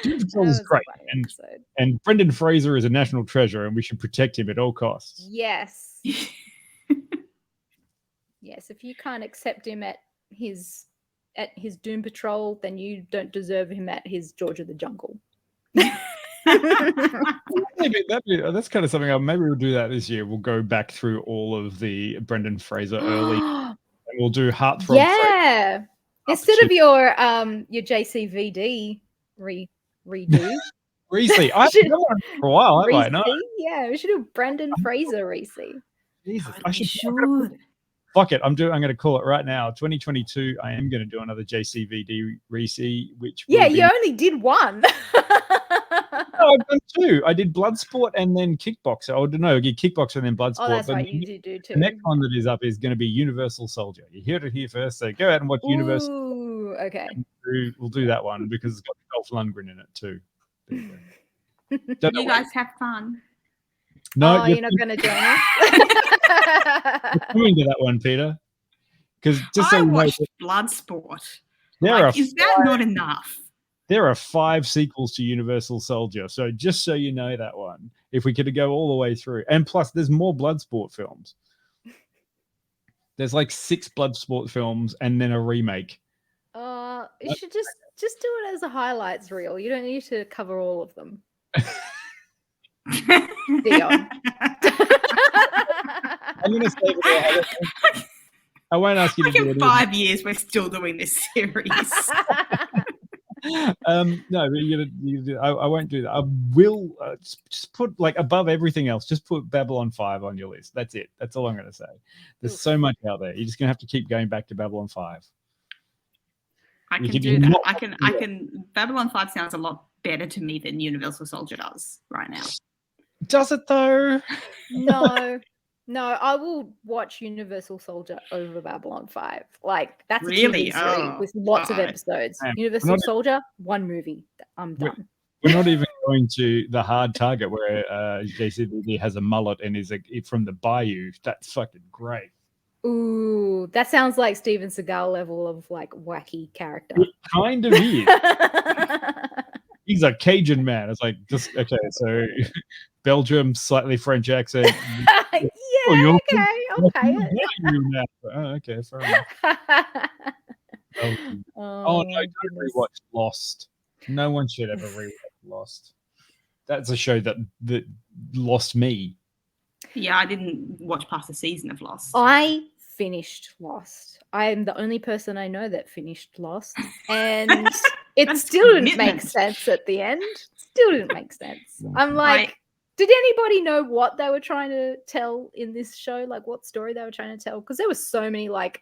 Doom Patrol is great. And Brendan Fraser is a national treasure, and we should protect him at all costs. Yes. Yes, if you can't accept him at his Doom Patrol, then you don't deserve him at his George of the Jungle. That's kind of something. Maybe we'll do that this year. We'll go back through all of the Brendan Fraser early, and we'll do Heartthrob. Yeah, instead of your JCVD redo. Reese, I've been on for a while, haven't I? No. Yeah, we should do Brendan Fraser Reese. Jesus, I should. Fuck it, I'm going to call it right now. 2022, I am going to do another JCVD Reese, which you only did one. No, I've done two. I did Bloodsport and then Kickboxer. Oh no, I did Kickboxer and then Bloodsport. Oh, that's right, you do too. The next one that is up is going to be Universal Soldier. You heard it here first, so go out and watch Universal. Ooh, okay. We'll do that one because it's got Dolph Lundgren in it too. You guys have fun. No, you're not going to join us. Coming to that one, Peter. Because just so I you know, watched Bloodsport. Is that not enough? There are 5 sequels to Universal Soldier, so just so you know that one. If we could go all the way through, and plus, there's more Bloodsport films. There's like 6 Bloodsport films, and then a remake. You should just do it as a highlights reel. You don't need to cover all of them. Dion. I'm going to say that I won't ask you to do it. In 5 years, we're still doing this series. No, but I won't do that. I will just put, like, above everything else, just put Babylon 5 on your list. That's it. That's all I'm going to say. There's so much out there. You're just going to have to keep going back to Babylon 5. I can do that. I can. Babylon 5 sounds a lot better to me than Universal Soldier does right now. Does it though? No, I will watch Universal Soldier over Babylon 5. Like, that's really a TV series with lots of episodes. Universal Soldier, one movie. I'm done. We're not even going to the hard target where JCVD has a mullet and is from the bayou. That's fucking great. Ooh, that sounds like Steven Seagal level of like wacky character. It kind of is. He's a Cajun man. It's like, just okay, so Belgium, slightly French accent. Yeah, Oh, okay, I'll pay it. Okay, fair enough. Belgium. Oh no, don't rewatch Lost. No one should ever rewatch Lost. That's a show that lost me. Yeah, I didn't watch past a season of Lost. I finished Lost. I am the only person I know that finished Lost, and it still didn't make sense at the end. Still didn't make sense. I'm like, did anybody know what they were trying to tell in this show? Like, what story they were trying to tell? Because there were so many, like,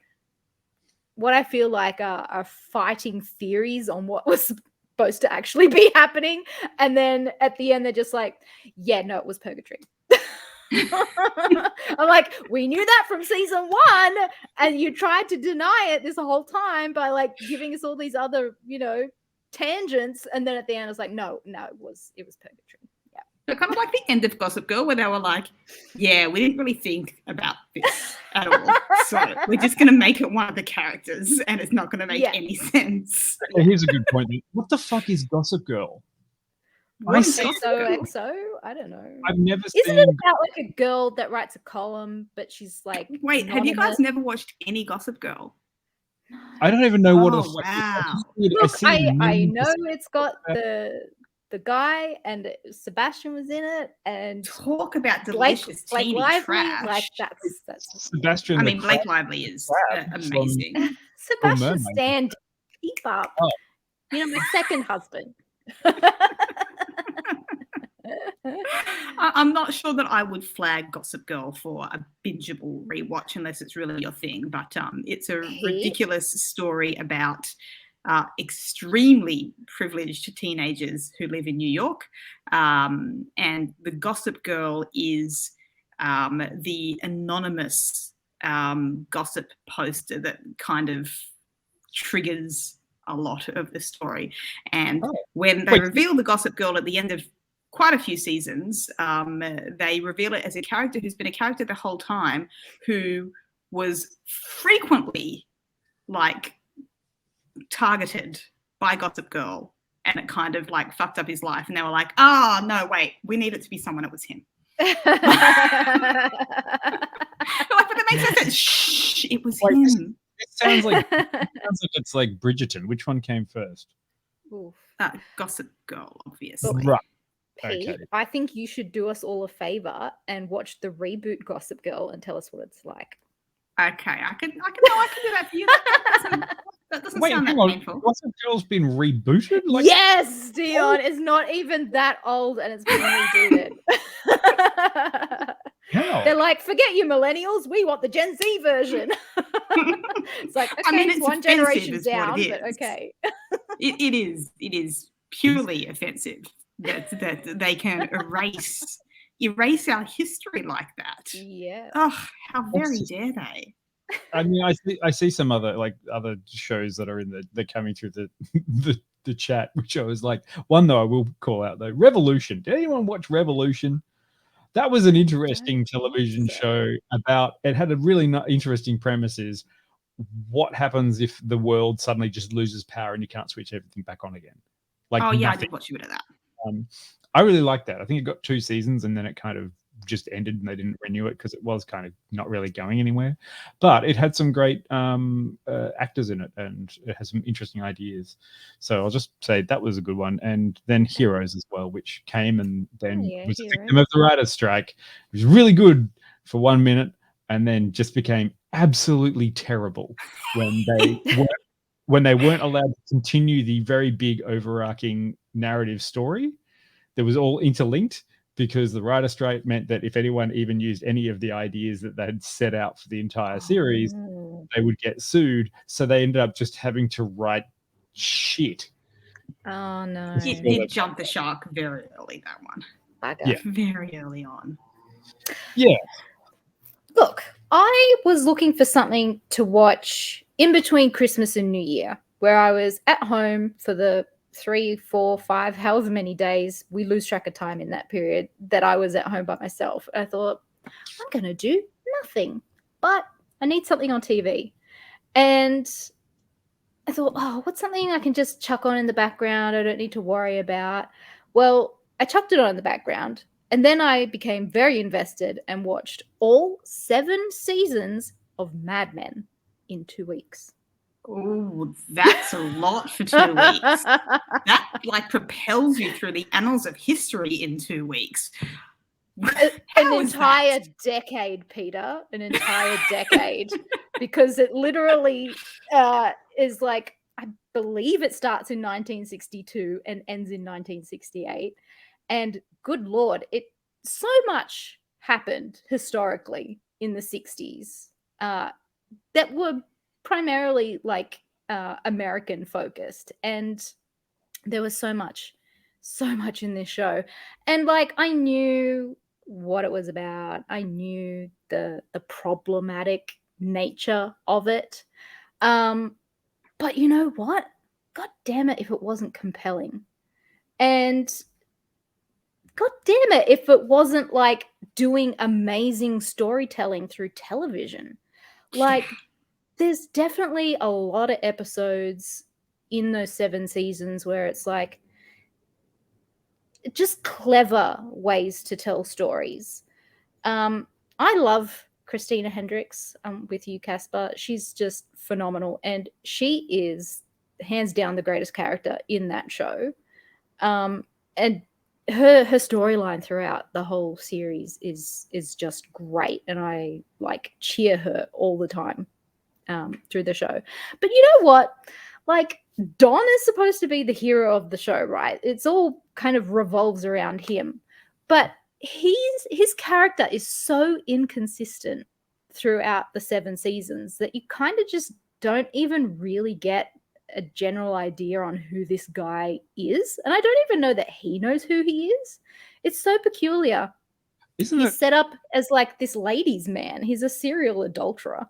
what I feel like are fighting theories on what was supposed to actually be happening, and then at the end they're just like, yeah, no, it was purgatory. I'm like, we knew that from season 1, and you tried to deny it this whole time by like giving us all these other, tangents, and then at the end it's like, no, it was purgatory. Yeah. So kind of like the end of Gossip Girl, where they were like, yeah, we didn't really think about this at all. So we're just going to make it one of the characters, and it's not going to make any sense. Here's a good point. What the fuck is Gossip Girl? XOXO? I don't know. I've never Isn't it about like a girl that writes a column, but she's like, wait, have you guys never watched any Gossip Girl? I don't even know what. Wow! Look, I know it's got the guy, and Sebastian was in it, and talk about delicious teeny trash. Like that's Sebastian. I mean, Blake Lively is amazing. Sebastian Stan, keep up. Oh. My second husband. I'm not sure that I would flag Gossip Girl for a bingeable rewatch unless it's really your thing, but it's a ridiculous story about extremely privileged teenagers who live in New York, and the Gossip Girl is the anonymous gossip poster that kind of triggers a lot of the story. And when they reveal the Gossip Girl at the end of quite a few seasons, they reveal it as a character who's been a character the whole time, who was frequently like targeted by Gossip Girl, and it kind of like fucked up his life. And they were like, oh no, wait, we need it to be someone. It was him. Like, but that makes no sense. Shh, it was him. It sounds like it's like Bridgerton. Which one came first? Gossip Girl, obviously. Right. Pete, Okay. I think you should do us all a favor and watch the reboot Gossip Girl and tell us what it's like. Okay, I can do that for you. That doesn't sound that painful. Gossip Girl's been rebooted? Like, yes, Dion. It's not even that old, and it's been rebooted. How? They're like, forget you millennials, we want the Gen Z version. It's like, okay, I mean, it's one offensive generation is down, what it but is. okay. It is purely offensive that they can erase our history like that. Yeah. Oh, how very dare they? I mean, I see some other shows that are in they're coming through the chat, which I was like, one though I will call out though, Revolution. Did anyone watch Revolution? That was an interesting television show about. It had a really interesting premises. What happens if the world suddenly just loses power and you can't switch everything back on again? Like, I nothing. did watch a bit of that. I really liked that. I think it got 2 seasons and then it kind of just ended and they didn't renew it because it was kind of not really going anywhere. But it had some great actors in it and it has some interesting ideas. So I'll just say that was a good one. And then Heroes as well, which came and then was a victim of the writer's strike. It was really good for 1 minute and then just became absolutely terrible when they weren't allowed to continue the very big overarching narrative story that was all interlinked, because the writer strike meant that if anyone even used any of the ideas that they had set out for the entire series, they would get sued. So they ended up just having to write shit. Oh no. It did jump the shark very early, that one. Yeah. Very early on. Yeah. Look, I was looking for something to watch in between Christmas and New Year, where I was at home for the 3, 4, 5, however many days, we lose track of time in that period, that I was at home by myself. I thought, I'm going to do nothing. But I need something on TV. And I thought, oh, what's something I can just chuck on in the background? I don't need to worry about. Well, I chucked it on in the background. And then I became very invested and watched all 7 seasons of Mad Men in 2 weeks. Oh, that's a lot for 2 weeks. That like propels you through the annals of history in 2 weeks. An entire decade, Peter. An entire decade. Because it literally is like, I believe it starts in 1962 and ends in 1968. And good Lord, so much happened historically in the 60s that were primarily like American focused. And there was so much in this show. And like, I knew what it was about. I knew the problematic nature of it. But you know what? God damn it if it wasn't compelling. And God damn it if it wasn't like doing amazing storytelling through television. Like, there's definitely a lot of episodes in those 7 seasons where it's like just clever ways to tell stories. I love Christina Hendricks with you, Casper. She's just phenomenal. And she is hands down the greatest character in that show. And her storyline throughout the whole series is just great. And I like cheer her all the time through the show. But you know what? Like, Don is supposed to be the hero of the show, right? It's all kind of revolves around him. But his character is so inconsistent throughout the 7 seasons that you kind of just don't even really get a general idea on who this guy is. And I don't even know that he knows who he is. It's so peculiar. He's set up as like this ladies' man. He's a serial adulterer.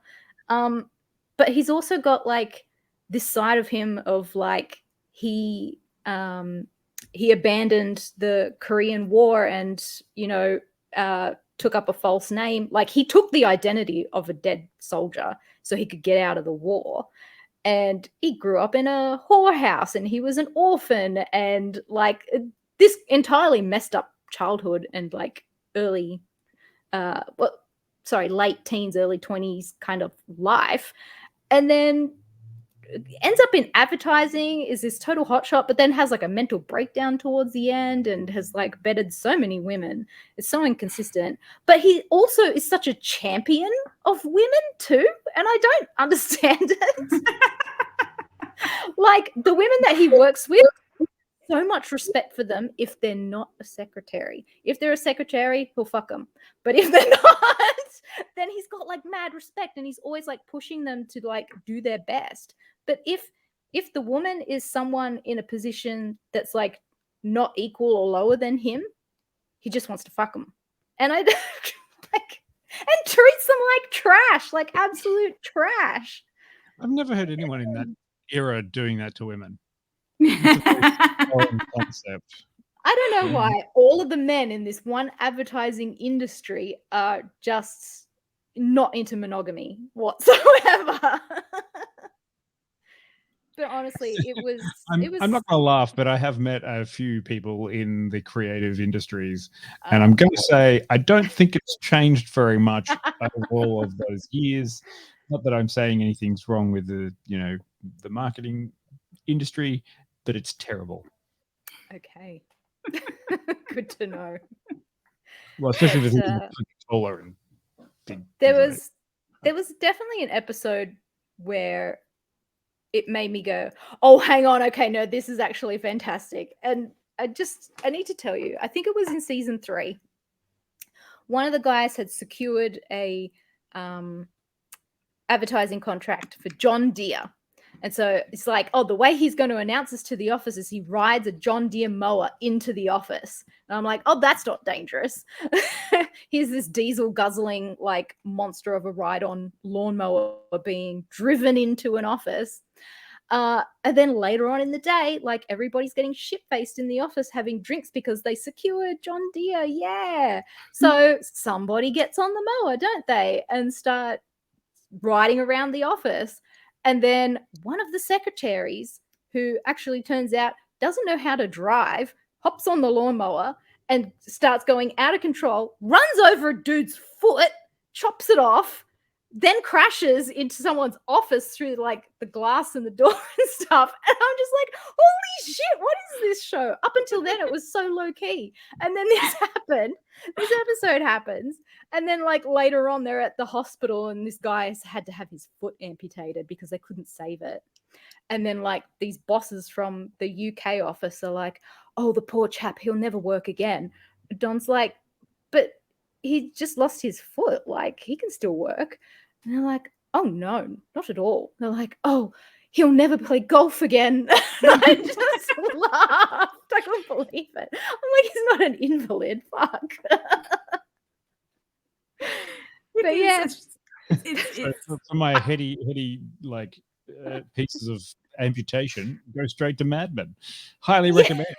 But he's also got like this side of him of like he abandoned the Korean War and, you know, took up a false name. Like, he took the identity of a dead soldier so he could get out of the war. And he grew up in a whorehouse and he was an orphan, and like this entirely messed up childhood and like late teens, early 20s kind of life. And then ends up in advertising, is this total hotshot, but then has like a mental breakdown towards the end and has like bedded so many women. It's so inconsistent. But he also is such a champion of women too, and I don't understand it. Like, the women that he works with, so much respect for them if they're not a secretary. If they're a secretary, he'll fuck them. But if they're not, then he's got like mad respect, and he's always like pushing them to like do their best. But if the woman is someone in a position that's like not equal or lower than him, he just wants to fuck them. And I like, and treats them like trash, like absolute trash. I've never heard anyone in that era doing that to women. Concept. I don't know why all of the men in this one advertising industry are just not into monogamy whatsoever. But honestly, I'm not gonna laugh, but I have met a few people in the creative industries, and I'm gonna say I don't think it's changed very much over all of those years. Not that I'm saying anything's wrong with the marketing industry, but it's terrible. Okay. Good to know. Well, especially with taller and big. There was definitely an episode where it made me go, oh, hang on. Okay, no, this is actually fantastic. And I need to tell you, I think it was in season 3. One of the guys had secured a advertising contract for John Deere. And so it's like, oh, the way he's going to announce this to the office is he rides a John Deere mower into the office. And I'm like, oh, that's not dangerous. Here's this diesel guzzling like monster of a ride-on lawnmower being driven into an office. And then later on in the day, like, everybody's getting shit-faced in the office having drinks because they secured John Deere. Yeah. So somebody gets on the mower, don't they? And start riding around the office. And then one of the secretaries, who actually turns out doesn't know how to drive, hops on the lawnmower and starts going out of control, runs over a dude's foot, chops it off, then crashes into someone's office through like the glass and the door and stuff. And I'm just like, holy shit, what is this show? Up until then, it was so low key. And then this episode happens. And then like later on, they're at the hospital and this guy has had to have his foot amputated because they couldn't save it. And then like these bosses from the UK office are like, oh, the poor chap, he'll never work again. Don's like, but he just lost his foot. Like, he can still work. And they're like, oh, no, not at all. They're like, oh, he'll never play golf again. I just laughed. I couldn't believe it. I'm like, he's not an invalid. Fuck. But yeah. So for my heady like pieces of amputation, go straight to Mad Men. Highly recommend.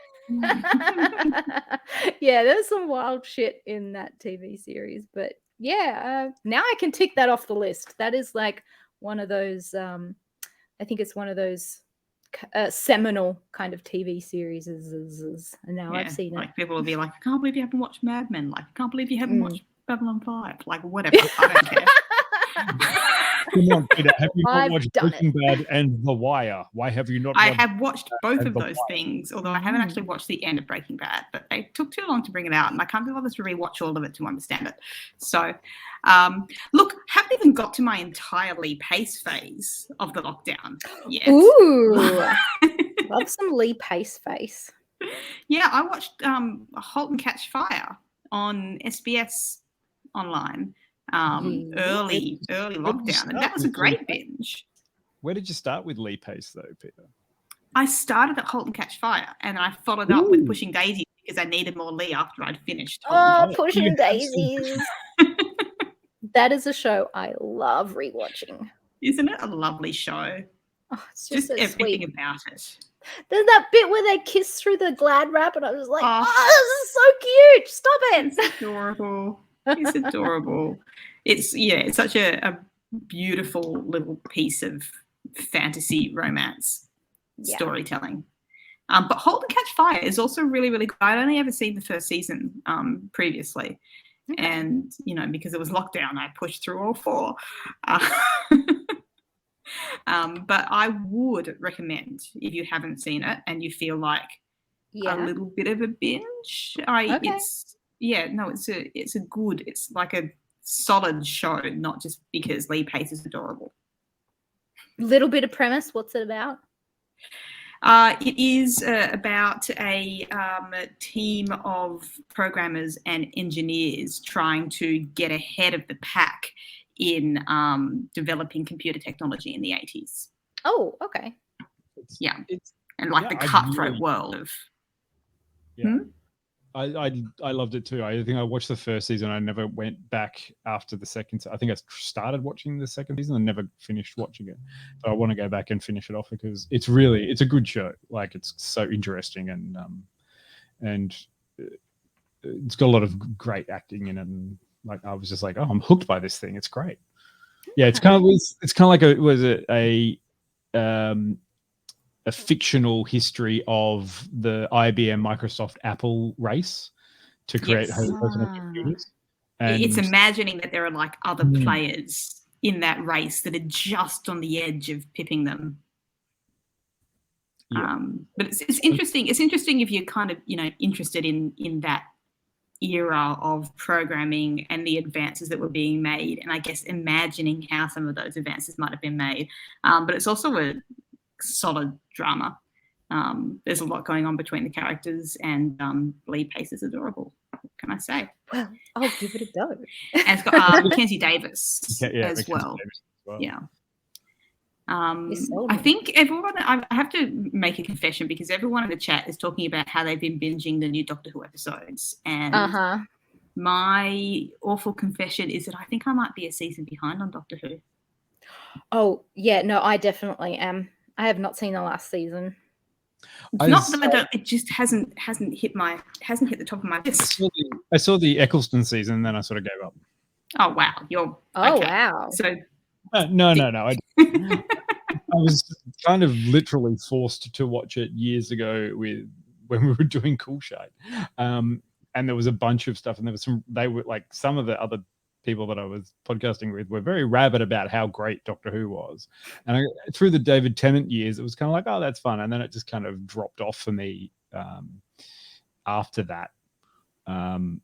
Yeah, there's some wild shit in that TV series, but yeah, now I can tick that off the list. That is like one of those I think it's one of those seminal kind of TV series, and now I've seen it. Like people will be like, I can't believe you haven't watched Mad Men. Like, I can't believe you haven't watched Babylon 5. Like, whatever. I don't care. Come on, Peter, have you not watched Breaking Bad and The Wire? Why have you not? I have watched both of those things, although I haven't actually watched the end of Breaking Bad, but they took too long to bring it out, and I can't be bothered to rewatch all of it to understand it. So, look, haven't even got to my entirely Pace phase of the lockdown yet. Ooh, love some Lee Pace face. Yeah, I watched *Halt and Catch Fire* on SBS online. Early lockdown, and that was a great binge. Where did you start with Lee Pace though, Peter? I started at *Halt and Catch Fire* and I followed up with *Pushing Daisies* because I needed more Lee after I'd finished. *Pushing Daisies*. That is a show I love rewatching. Isn't it a lovely show? Oh, it's just so everything sweet about it. There's that bit where they kiss through the Glad wrap, and I was like, oh, this is so cute. Stop it. It's adorable. It's adorable. It's such a beautiful little piece of fantasy romance storytelling. But *Halt and Catch Fire* is also really, really good. I'd only ever seen the first season previously. Okay. And, because it was lockdown, I pushed through all 4. But I would recommend, if you haven't seen it and you feel like a little bit of a binge, it's like a solid show, not just because Lee Pace is adorable. Little bit of premise. What's it about? It is about a team of programmers and engineers trying to get ahead of the pack in developing computer technology in the 80s. Oh, okay. The cutthroat world of... Yeah. I loved it too. I think I watched the first season. I never went back after the second. I think I started watching the second season and never finished watching it. But I want to go back and finish it off because it's a good show. Like, it's so interesting and it's got a lot of great acting in it. And like, I was just like, oh, I'm hooked by this thing. It's great. Yeah, it's kind of like a fictional history of the IBM, Microsoft, Apple race to create personal computers. And it's imagining that there are like other players in that race that are just on the edge of pipping them. Yeah. But it's interesting. It's interesting if you're kind of, interested in that era of programming and the advances that were being made, and I guess imagining how some of those advances might have been made. But it's also a solid drama. There's a lot going on between the characters, and Lee Pace is adorable. What can I say? Well, I'll give it a go. And it's got Mackenzie Davis as well. Yeah. I think everyone, I have to make a confession because everyone in the chat is talking about how they've been binging the new Doctor Who episodes. And my awful confession is that I think I might be a season behind on Doctor Who. Oh, yeah, no, I definitely am. I have not seen the last season. Not that I don't. It just hasn't hit the top of my list. I saw the Eccleston season, and then I sort of gave up. Oh wow, you're wow. So No. I was kind of literally forced to watch it years ago when we were doing Cool Shite. And there was a bunch of stuff, and there was some of the other people that I was podcasting with were very rabid about how great Doctor Who was. And through the David Tennant years, it was kind of like, oh, that's fun. And then it just kind of dropped off for me after that. And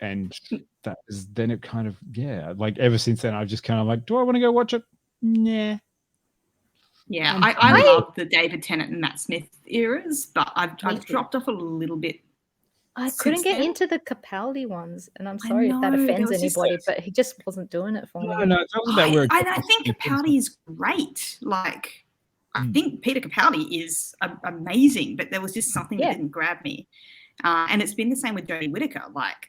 then it kind of, like ever since then, I've just kind of like, do I want to go watch it? Nah. Yeah, I love the David Tennant and Matt Smith eras, but I've dropped off a little bit. I couldn't get into the Capaldi ones, and I'm sorry if that offends anybody, but he just wasn't doing it for me. No, that was about where I think Capaldi is great. Like, I think Peter Capaldi is amazing, but there was just something that didn't grab me. And it's been the same with Jodie Whittaker. Like,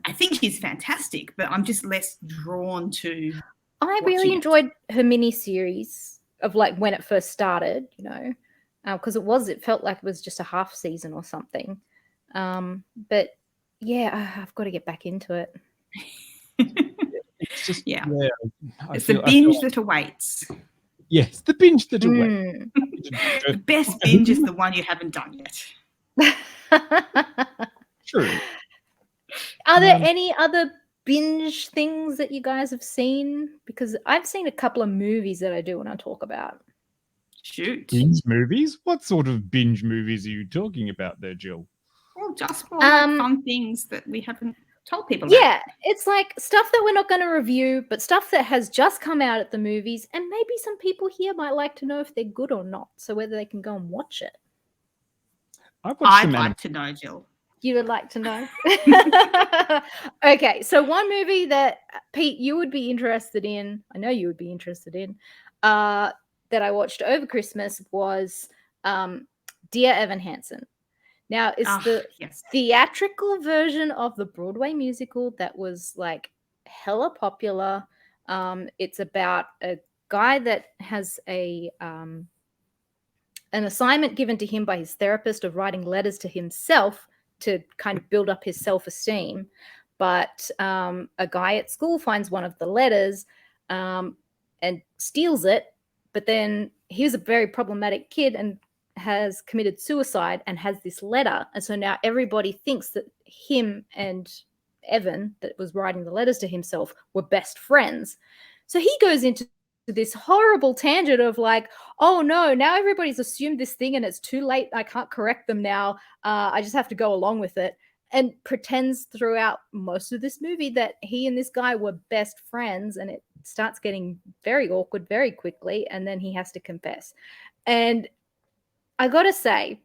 I think she's fantastic, but I'm just less drawn to. I really enjoyed her mini-series of like when it first started, because it felt like it was just a half season or something. But yeah, I've got to get back into it. It's just it's the binge that awaits. Yes, the binge that awaits. The best binge is the one you haven't done yet. True. Are there any other binge things that you guys have seen? Because I've seen a couple of movies that I do want to talk about. Shoot. Binge movies? What sort of binge movies are you talking about there, Jill? Well, just for fun things that we haven't told people about. Yeah, it's like stuff that we're not going to review, but stuff that has just come out at the movies, and maybe some people here might like to know if they're good or not, so whether they can go and watch it. I'd like to know, Jill. You would like to know? Okay, so one movie that, Pete, you would be interested in, I know you would be interested in, that I watched over Christmas was Dear Evan Hansen. Now, it's the theatrical version of the Broadway musical that was like hella popular. It's about a guy that has an assignment given to him by his therapist of writing letters to himself to kind of build up his self-esteem. But a guy at school finds one of the letters and steals it. But then he was a very problematic kid and has committed suicide and has this letter. And so now everybody thinks that him and Evan, that was writing the letters to himself, were best friends. So he goes into this horrible tangent of like, oh no, now everybody's assumed this thing and it's too late. I can't correct them now. I just have to go along with it. And pretends throughout most of this movie that he and this guy were best friends, and it starts getting very awkward very quickly, and then he has to confess. And I gotta say,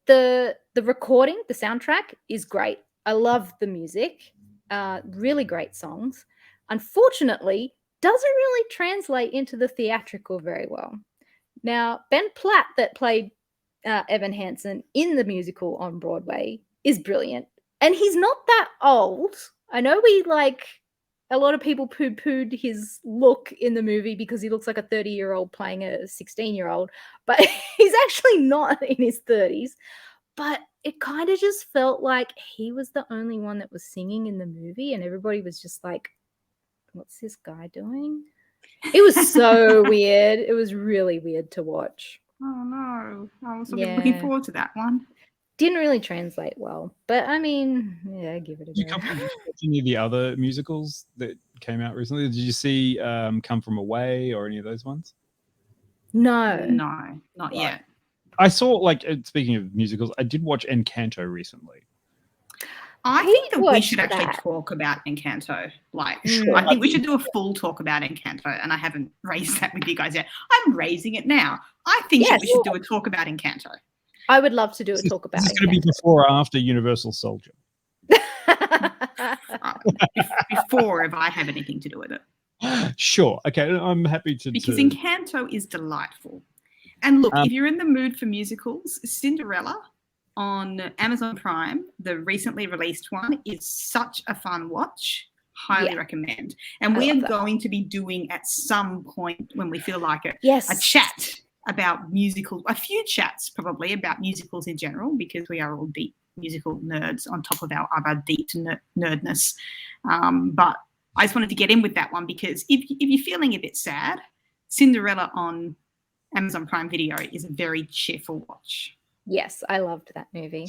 the recording, the soundtrack is great. I love the music, really great songs. Unfortunately, doesn't really translate into the theatrical very well. Now, Ben Platt, that played Evan Hansen in the musical on Broadway, is brilliant. And he's not that old. I know a lot of people poo-pooed his look in the movie because he looks like a 30-year-old playing a 16-year-old, but he's actually not in his 30s. But it kind of just felt like he was the only one that was singing in the movie, and everybody was just like, what's this guy doing? It was so weird. It was really weird to watch. Oh, no. I was looking forward to that one. Didn't really translate well, but I mean, give it a go. Did you watch any of the other musicals that came out recently? Did you see Come From Away or any of those ones? No, not yet. I saw, speaking of musicals, I did watch Encanto recently. I think that we should actually talk about Encanto. I think we should do a full talk about Encanto, and I haven't raised that with you guys yet. I'm raising it now. I think we should do a talk about Encanto. I would love to do a talk about it. It's going to be before or after Universal Soldier. Before, if I have anything to do with it. Sure. Okay, I'm happy to. Because Encanto is delightful. And look, if you're in the mood for musicals, Cinderella on Amazon Prime, the recently released one, is such a fun watch. Highly recommend. And we are going to be doing at some point when we feel like it, a chat about musicals, a few chats probably about musicals in general, because we are all deep musical nerds on top of our other deep nerdness. But I just wanted to get in with that one because if you're feeling a bit sad, Cinderella on Amazon Prime Video is a very cheerful watch. Yes, I loved that movie.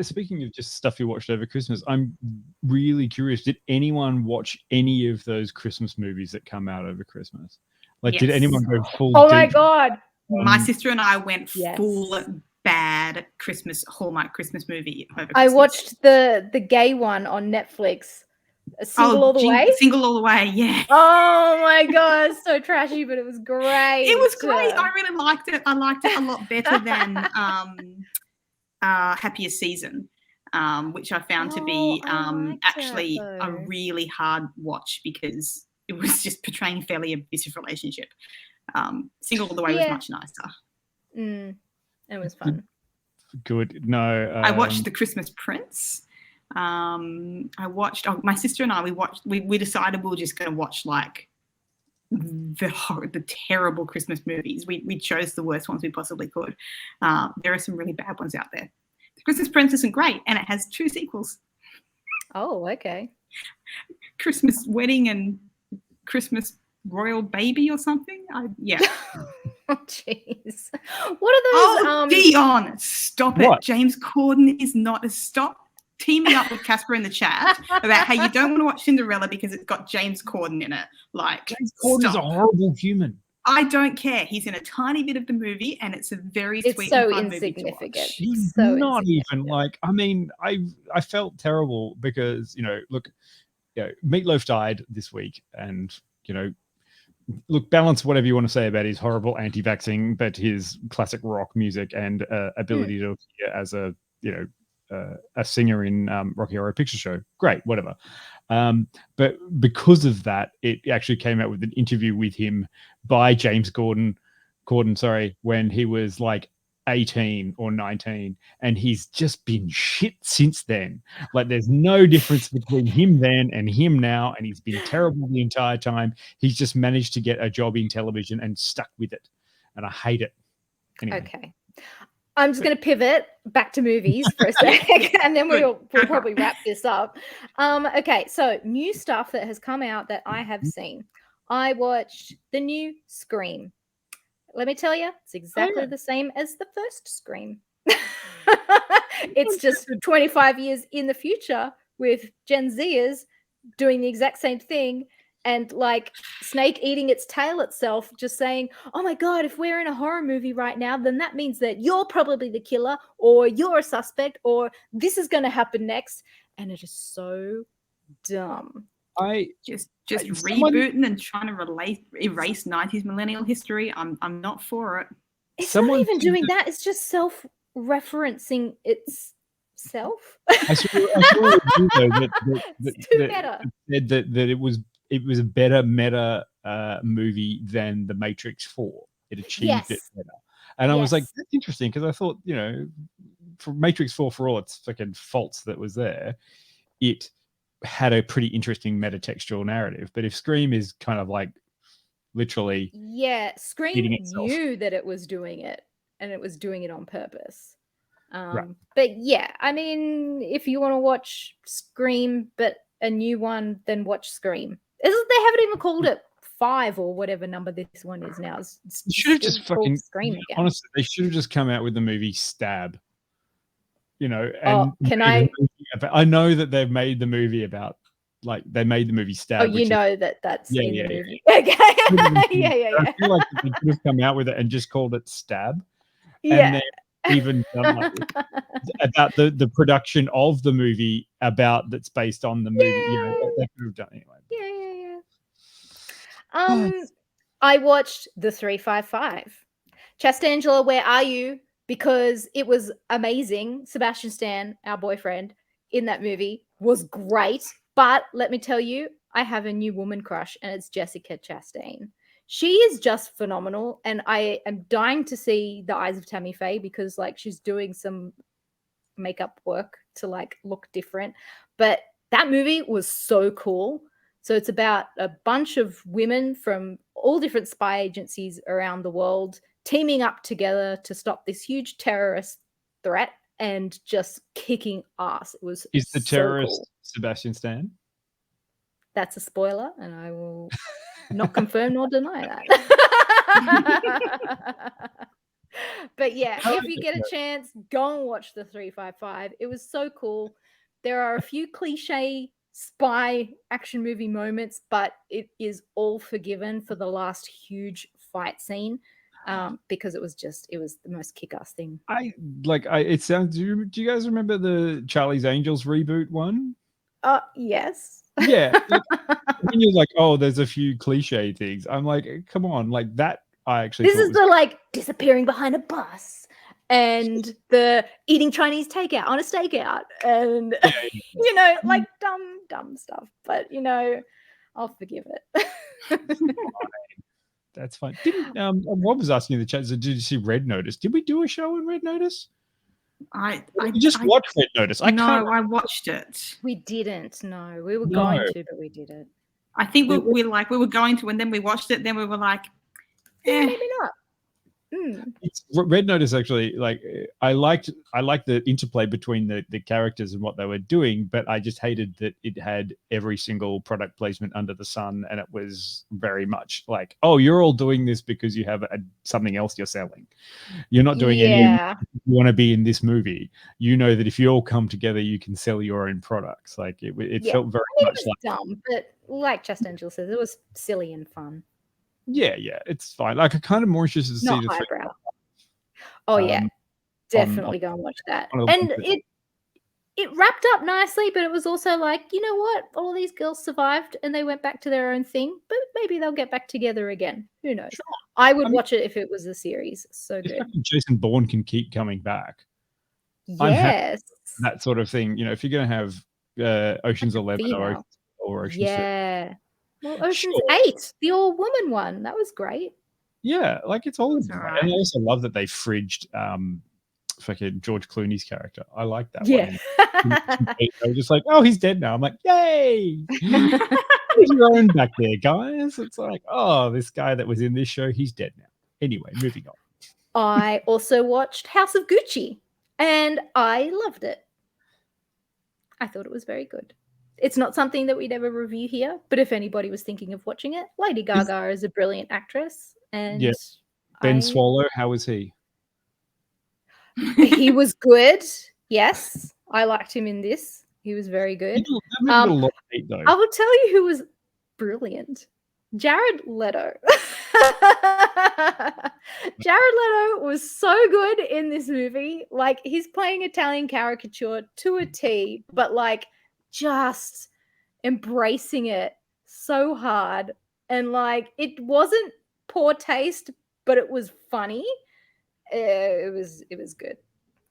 Speaking of just stuff you watched over Christmas, I'm really curious. Did anyone watch any of those Christmas movies that come out over Christmas? Like, Yes. did anyone go full? Oh my God! My sister and I went full bad Hallmark Christmas movie over Christmas. I watched the gay one on Netflix. Single All the Way? Single All the Way, yeah. Oh my God, so trashy, but it was great. It was great. I really liked it. I liked it a lot better than Happiest Season, which I found to be actually a really hard watch because it was just portraying a fairly abusive relationship. Single All the Way was much nicer. It was fun. Good. No. I watched The Christmas Prince. I watched. My sister and I. We decided we were just going to watch like the terrible Christmas movies. We chose the worst ones we possibly could. There are some really bad ones out there. The Christmas Prince isn't great, and it has 2 sequels. Oh, okay. Christmas Wedding and Christmas Royal Baby or something. Yeah. Oh, jeez. What are those? Dion, stop it. James Corden is not a stop. Teaming up with Casper in the chat about how you don't want to watch Cinderella because it's got James Corden in it. Like, James Corden is a horrible human. I don't care. He's in a tiny bit of the movie, and it's a very sweet and fun movie to watch. He's not even like. I mean, I felt terrible because look, Meatloaf died this week, and look, balance whatever you want to say about his horrible anti-vaxxing, but his classic rock music and ability to appear as a singer in Rocky Horror Picture Show. Great, whatever. But because of that, it actually came out with an interview with him by James Corden, when he was like 18 or 19, and he's just been shit since then. Like, there's no difference between him then and him now, and he's been terrible the entire time. He's just managed to get a job in television and stuck with it, and I hate it. Anyway. Okay. I'm just going to pivot back to movies for a sec, and then we'll probably wrap this up. Okay, so new stuff that has come out that I have seen. I watched the new Scream. Let me tell you, it's exactly the same as the first Scream. It's just 25 years in the future with Gen Zers doing the exact same thing. And like Snake eating its tail itself, just saying, oh my God, if we're in a horror movie right now, then that means that you're probably the killer, or you're a suspect, or this is going to happen next. And it is so dumb. I just rebooting and trying to erase 90s millennial history. I'm not for it. It's not even doing that. It's just self-referencing itself. I saw a video that said that it was a better meta movie than The Matrix 4. It achieved it better. And I was like, that's interesting, because I thought, for Matrix 4, for all its fucking faults that was there, it had a pretty interesting metatextual narrative. But if Scream is kind of like literally Scream knew that it was doing it, and it was doing it on purpose. But yeah, I mean, if you want to watch Scream but a new one, then watch Scream. They haven't even called it 5 or whatever number this one is now. It's should have just fucking Scream again. Honestly, they should have just come out with the movie Stab. And I know that they've made the movie about, like, they made the movie Stab. Oh, you know that's in the movie. Yeah. Okay. I feel like they could have come out with it and just called it Stab. And then even done about the production of the movie that's based on the movie. They could have done anyway. I watched The 355. Chastangela, where are you? Because it was amazing. Sebastian Stan, our boyfriend, in that movie was great. But let me tell you, I have a new woman crush, and it's Jessica Chastain. She is just phenomenal, and I am dying to see The Eyes of Tammy Faye, because like she's doing some makeup work to like look different. But that movie was so cool. So it's about a bunch of women from all different spy agencies around the world teaming up together to stop this huge terrorist threat and just kicking ass. It was the terrorist cool. Sebastian Stan? that's a spoiler, and I will not confirm nor deny that. But yeah, if you get a chance, go and watch the 355. It was so cool. There are a few cliche spy action movie moments, but it is all forgiven for the last huge fight scene, because it was the most kick-ass thing. It sounds. Do you guys remember the Charlie's Angels reboot one? Yes. Yeah. When you're like, oh, there's a few cliche things. I'm like, come on, like that. I actually. This is the like disappearing behind a bus, and the eating Chinese takeout on a stakeout, and you know, like dumb stuff. But you know, I'll forgive it. That's fine. Didn't Rob was asking in the chat, so did you see Red Notice? Did we do a show on Red Notice? I just watched Red Notice. I watched it. We didn't. No, we were going to, but we didn't. I think we were going to, and then we watched it. Then we were like, maybe not. Red Notice actually, like I liked the interplay between the characters and what they were doing, but I just hated that it had every single product placement under the sun, and it was very much like, oh, you're all doing this because you have something else you're selling. You're not doing any. You want to be in this movie. You know that if you all come together, you can sell your own products. Like it felt very much like dumb, but like Just Angel says, it was silly and fun. Yeah, it's fine. Like, I'm kind of more interested to see Not highbrow. Oh yeah, definitely go and watch that. And it wrapped up nicely, but it was also like, you know what? All these girls survived and they went back to their own thing, but maybe they'll get back together again. Who knows? Sure. I would watch it if it was a series. So good. Jason Bourne can keep coming back. Yes, that sort of thing. You know, if you're going to have Ocean's 11 or Ocean's 6. Well, Ocean's 8, the all-woman one, that was great. Yeah, like it's all right. And I also love that they fridged fucking George Clooney's character. I like that one. They were just like, oh, he's dead now. I'm like, yay! There's your own back there, guys. It's like, oh, this guy that was in this show, he's dead now. Anyway, moving on. I also watched House of Gucci, and I loved it. I thought it was very good. It's not something that we'd ever review here, but if anybody was thinking of watching it, Lady Gaga is a brilliant actress. And Ben Swallow, how was he? He was good. Yes, I liked him in this. He was very good. I will tell you who was brilliant. Jared Leto. Jared Leto was so good in this movie. Like, he's playing Italian caricature to a T, but like just embracing it so hard. And like, it wasn't poor taste, but it was funny. It was good.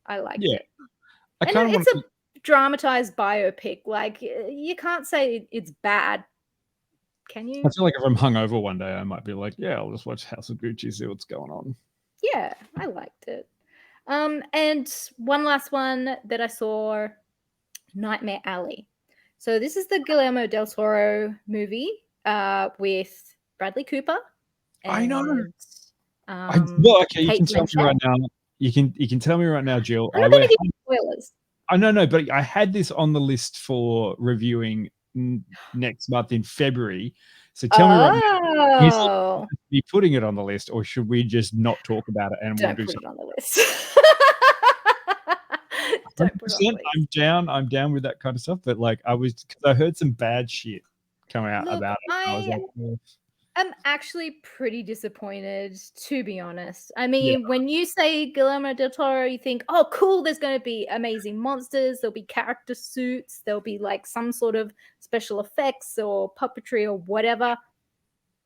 I liked it. And it's a dramatized biopic. Like, you can't say it's bad, can you? I feel like if I'm hungover one day, I might be like, yeah, I'll just watch House of Gucci, see what's going on. Yeah, I liked it. And one last one that I saw, Nightmare Alley. So this is the Guillermo del Toro movie with Bradley Cooper. I know. Okay, you can tell me right now. You can tell me right now, Jill. I'm not going to give you spoilers. No, but I had this on the list for reviewing next month in February. So tell me right now, is be putting it on the list, or should we just not talk about it and Don't we'll do put something? it on the list. Don't put it on the list. I'm down with that kind of stuff, but like because I heard some bad shit come out about it. I was like, I'm actually pretty disappointed, to be honest. I mean, when you say Guillermo del Toro, you think, oh, cool, there's going to be amazing monsters, there'll be character suits, there'll be like some sort of special effects or puppetry or whatever.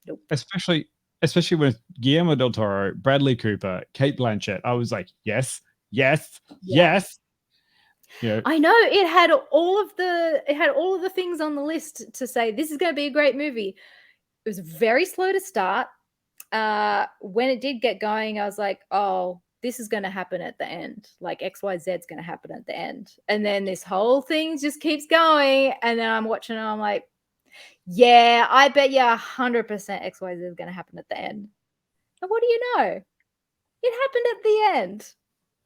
Nope. Especially with Guillermo del Toro, Bradley Cooper, Kate Blanchett, I was like, yes. You know, I know it had all of the things on the list to say this is going to be a great movie. It was very slow to start. When it did get going, I was like, oh, this is going to happen at the end. Like XYZ is going to happen at the end. And then this whole thing just keeps going. And then I'm watching it. I'm like, yeah, I bet you 100% XYZ is going to happen at the end. And what do you know? It happened at the end.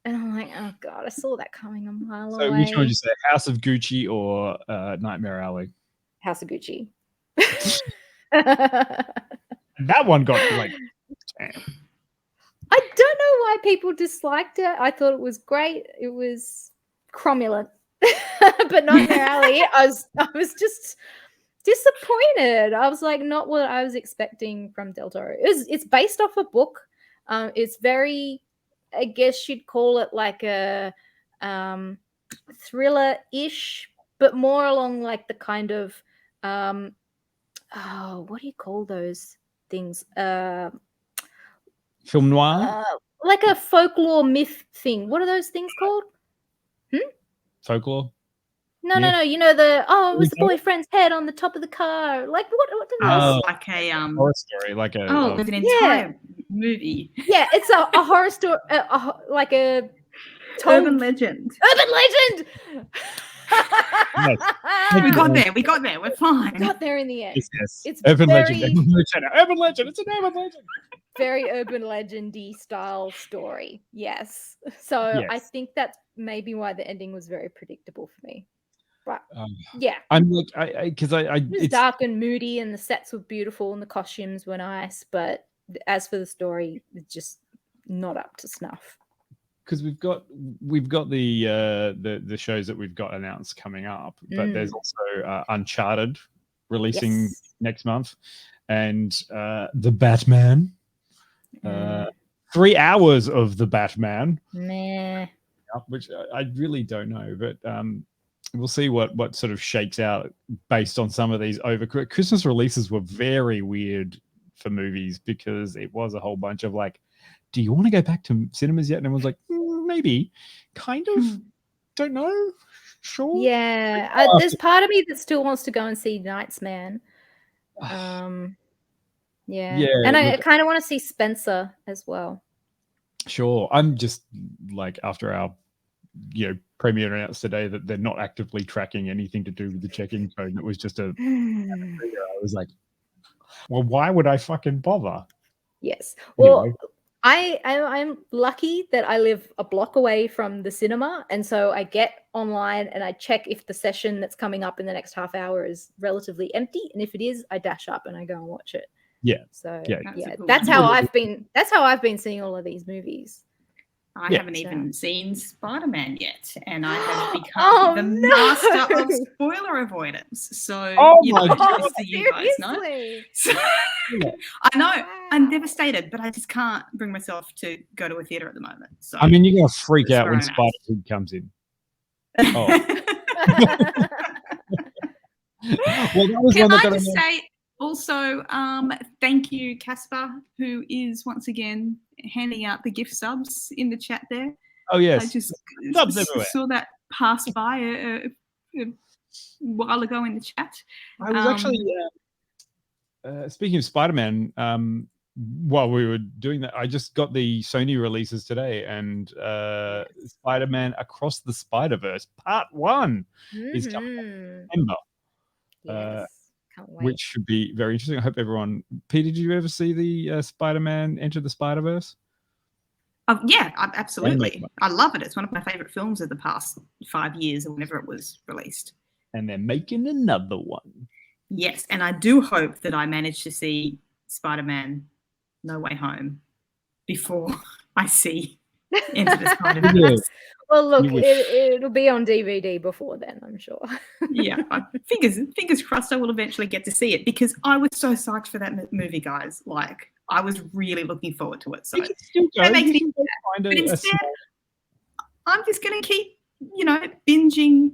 And I'm like, oh, God, I saw that coming a mile away. So which one would you say, House of Gucci or Nightmare Alley? House of Gucci. And that one got like, damn. I don't know why people disliked it. I thought it was great. It was cromulent, but not in their alley. I was just disappointed. I was like, not what I was expecting from Del Toro. It's based off a book. It's very, I guess you'd call it like a thriller-ish, but more along like the kind of what do you call those things? Film noir? Like a folklore myth thing. What are those things called? Folklore? No. You know it was the boyfriend's head on the top of the car. Like what do those? Like a horror story, like a with an entire movie. Yeah, it's a horror story, like a urban legend. Urban legend. We got there. We're fine. We got there in the end. Yes. It's urban very, legend. Urban legend. It's an urban legend. Very urban legendy style story. Yes. So Yes. I think that's maybe why the ending was very predictable for me. But yeah, I'm like, because it was dark and moody, and the sets were beautiful, and the costumes were nice. But as for the story, it's just not up to snuff. Because we've got the shows that we've got announced coming up, but there's also Uncharted releasing next month, and the Batman, 3 hours of the Batman, which I really don't know, but we'll see what sort of shakes out based on some of these Christmas releases were very weird for movies, because it was a whole bunch of like, do you want to go back to cinemas yet? And everyone's like, maybe, kind of, don't know, sure. Yeah, there's part of me that still wants to go and see Knights Man. Yeah, and I kind of want to see Spencer as well. Sure, I'm just like, after our premiere announced today that they're not actively tracking anything to do with the check-in code. It was just I was like, well, why would I fucking bother? Yes. Well, anyway. I'm lucky that I live a block away from the cinema, and so I get online and I check if the session that's coming up in the next half hour is relatively empty, and if it is, I dash up and I go and watch it. Yeah. So yeah, that's how I've been seeing all of these movies. I haven't even seen Spider-Man yet, and I have become the master of spoiler avoidance. So, just so you guys know. So, I know I'm devastated, but I just can't bring myself to go to a theater at the moment. So, I mean, you're gonna freak out when Spider-Man comes in. Oh. Well, that was Can one I just say also, thank you, Casper, who is once again handing out the gift subs in the chat there. Oh yes, I just subs everywhere. Saw that pass by a while ago in the chat. I was actually speaking of Spider-Man. While we were doing that, I just got the Sony releases today, and Spider-Man Across the Spider-Verse Part 1 is coming in September. Yes. Can't wait. Which should be very interesting. I hope everyone. Peter, did you ever see the Spider-Man Enter the Spider-Verse? Yeah, absolutely. I love it. It's one of my favorite films of the past 5 years, or whenever it was released. And they're making another one. Yes, and I do hope that I manage to see Spider-Man No Way Home before I see Enter the Spider-Verse. Well, look, it'll be on DVD before then, I'm sure. Yeah, fingers crossed I will eventually get to see it, because I was so psyched for that movie, guys. Like, I was really looking forward to it. So that makes me sad. But instead, I'm just going to keep, binging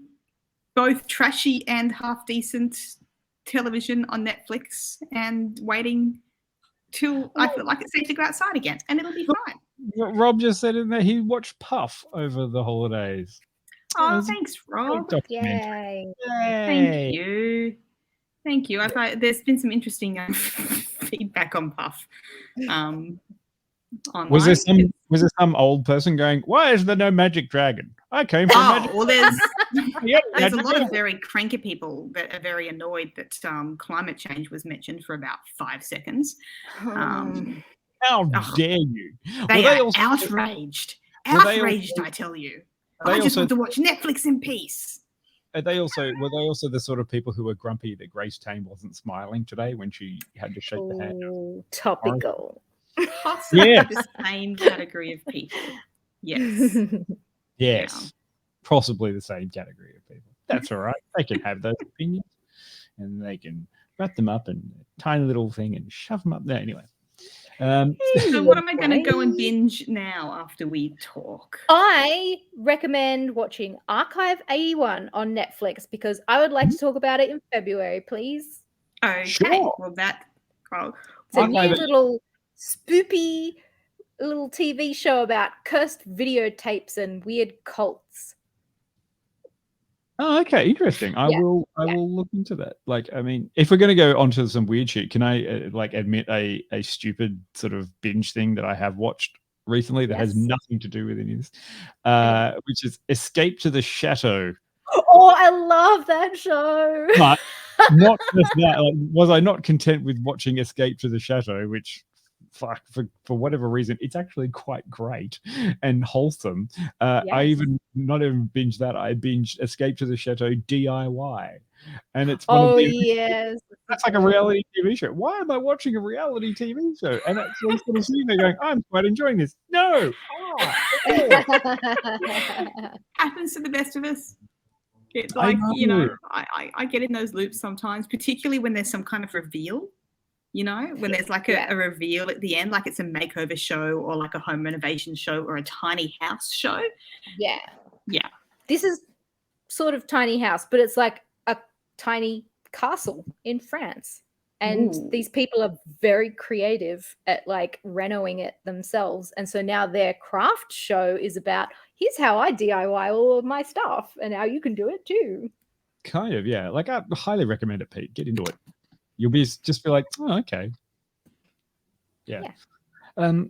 both trashy and half-decent television on Netflix and waiting till I feel like it's safe to go outside again, and it'll be fine. Rob just said in there he watched Puff over the holidays. Oh, thanks, Rob. Yay. Thank you. Thank you. There's been some interesting feedback on Puff. Online. Was there some old person going, "Why is there no magic dragon? I came from magic." Well, there's a lot of very cranky people that are very annoyed that climate change was mentioned for about 5 seconds. How dare you? They are outraged. Outraged, I tell you. I just want to watch Netflix in peace. were they also the sort of people who were grumpy that Grace Tame wasn't smiling today when she had to shake the hand? Ooh, topical. Possibly the same category of people. Yes. Yes, possibly the same category of people. That's all right. They can have those opinions, and they can wrap them up in a tiny little thing and shove them up there. Anyway. So what am I going to go and binge now after we talk? I recommend watching Archive 81 on Netflix because I would like to talk about it in February, please. Okay. Sure. Well, it's a new little spoopy little TV show about cursed videotapes and weird cults. Oh, okay, interesting. I will look into that. Like, I mean, if we're going to go onto some weird shit, can I admit a stupid sort of binge thing that I have watched recently that has nothing to do with any of this, which is Escape to the Chateau. Oh, I love that show. But not just that. Like, was I not content with watching Escape to the Chateau, which for whatever reason, it's actually quite great and wholesome. I even not even binged that. I binged Escape to the Chateau DIY, and it's one of the that's like a reality TV show. Why am I watching a reality TV show? And actually sort of sitting there going, I'm quite enjoying this. No, happens to the best of us. It's like I get in those loops sometimes, particularly when there's some kind of reveal. You know, when there's like a reveal at the end, like it's a makeover show or like a home renovation show or a tiny house show. Yeah. Yeah. This is sort of tiny house, but it's like a tiny castle in France. And these people are very creative at like renoing it themselves. And so now their craft show is about, here's how I DIY all of my stuff and how you can do it too. Kind of, yeah. Like I highly recommend it, Pete. Get into it. You'll just be like, oh, okay. Yeah. All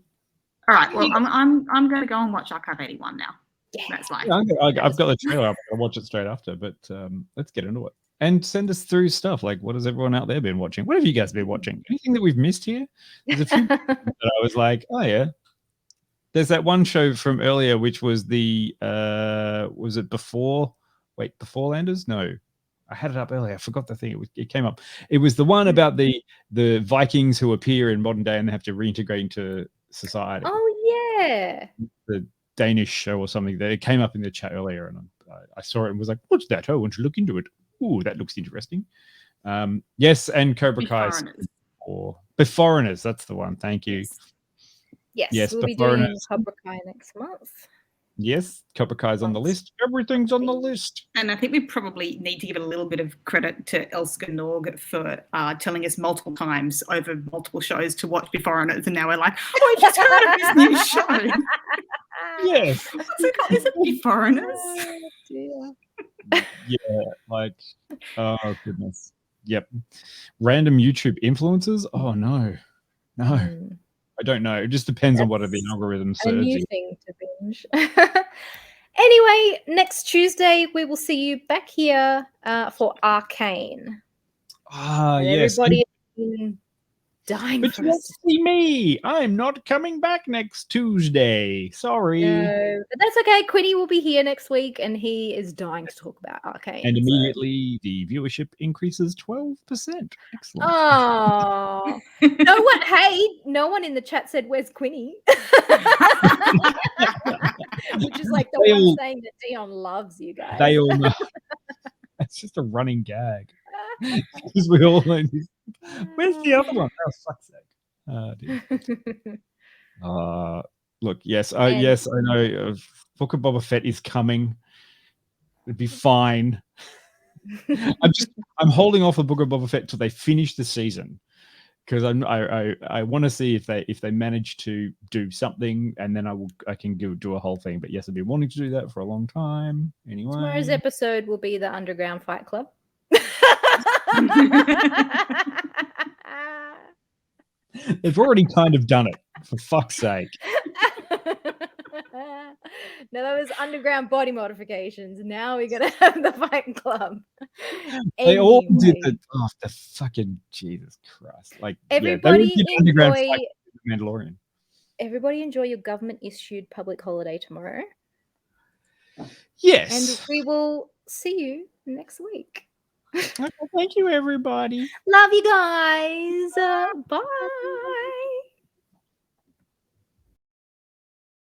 right. Well, I'm going to go and watch Archive 81 now. Yeah. That's like I've got the trailer up. I'll watch it straight after. But let's get into it and send us through stuff. Like, what has everyone out there been watching? What have you guys been watching? Anything that we've missed here? There's a few that I was like, oh yeah. There's that one show from earlier, which was the was it Before Landers? No. I had it up earlier. I forgot the thing. It came up. It was the one about the Vikings who appear in modern day and they have to reintegrate into society. Oh yeah, the Danish show or something. That it came up in the chat earlier, and I saw it and was like, "What's that? Oh, I want to look into it. Ooh, that looks interesting." Yes, and Cobra Kai or Beforeigners. That's the one. Thank you. Yes, we'll be doing Cobra Kai next month. Yes, Cobra Kai's on the list. Everything's on the list. And I think we probably need to give a little bit of credit to Elske Norg for telling us multiple times over multiple shows to watch Beforeigners. And now we're like, oh, I just heard of this new show. Yes. What's it called? Is it Beforeigners? Yeah, like, oh, goodness. Yep. Random YouTube influencers? Oh, no. I don't know. It just depends on what are the algorithms. A new thing to binge. Anyway, next Tuesday we will see you back here for Arcane. Yes. Everybody has been dying but for you us to see me. I'm not coming back next Tuesday. Sorry. No, but that's okay. Quinny will be here next week and he is dying to talk about Arcane. And immediately the viewership increases 12%. Excellent. Oh. No one, hey, no one in the chat said, where's Quinny? Which is like the one saying that Dion loves you guys. They all know. It's just a running gag. Because we all know. Where's the other one? Oh, fuck's sake. Oh, dear. Look, yes, I know. Book of Boba Fett is coming. It'd be fine. I'm holding off a Book of Boba Fett till they finish the season because I want to see if they manage to do something, and then I can do a whole thing. But yes, I've been wanting to do that for a long time. Anyway, tomorrow's episode will be the Underground Fight Club. They've already kind of done it, for fuck's sake. No, that was underground body modifications. Now we're gonna have the Fight Club. They all did the fucking Jesus Christ! Like everybody underground fight with the Mandalorian. Everybody enjoy your government issued public holiday tomorrow. Yes, and we will see you next week. Okay, thank you, everybody. Love you guys. Bye.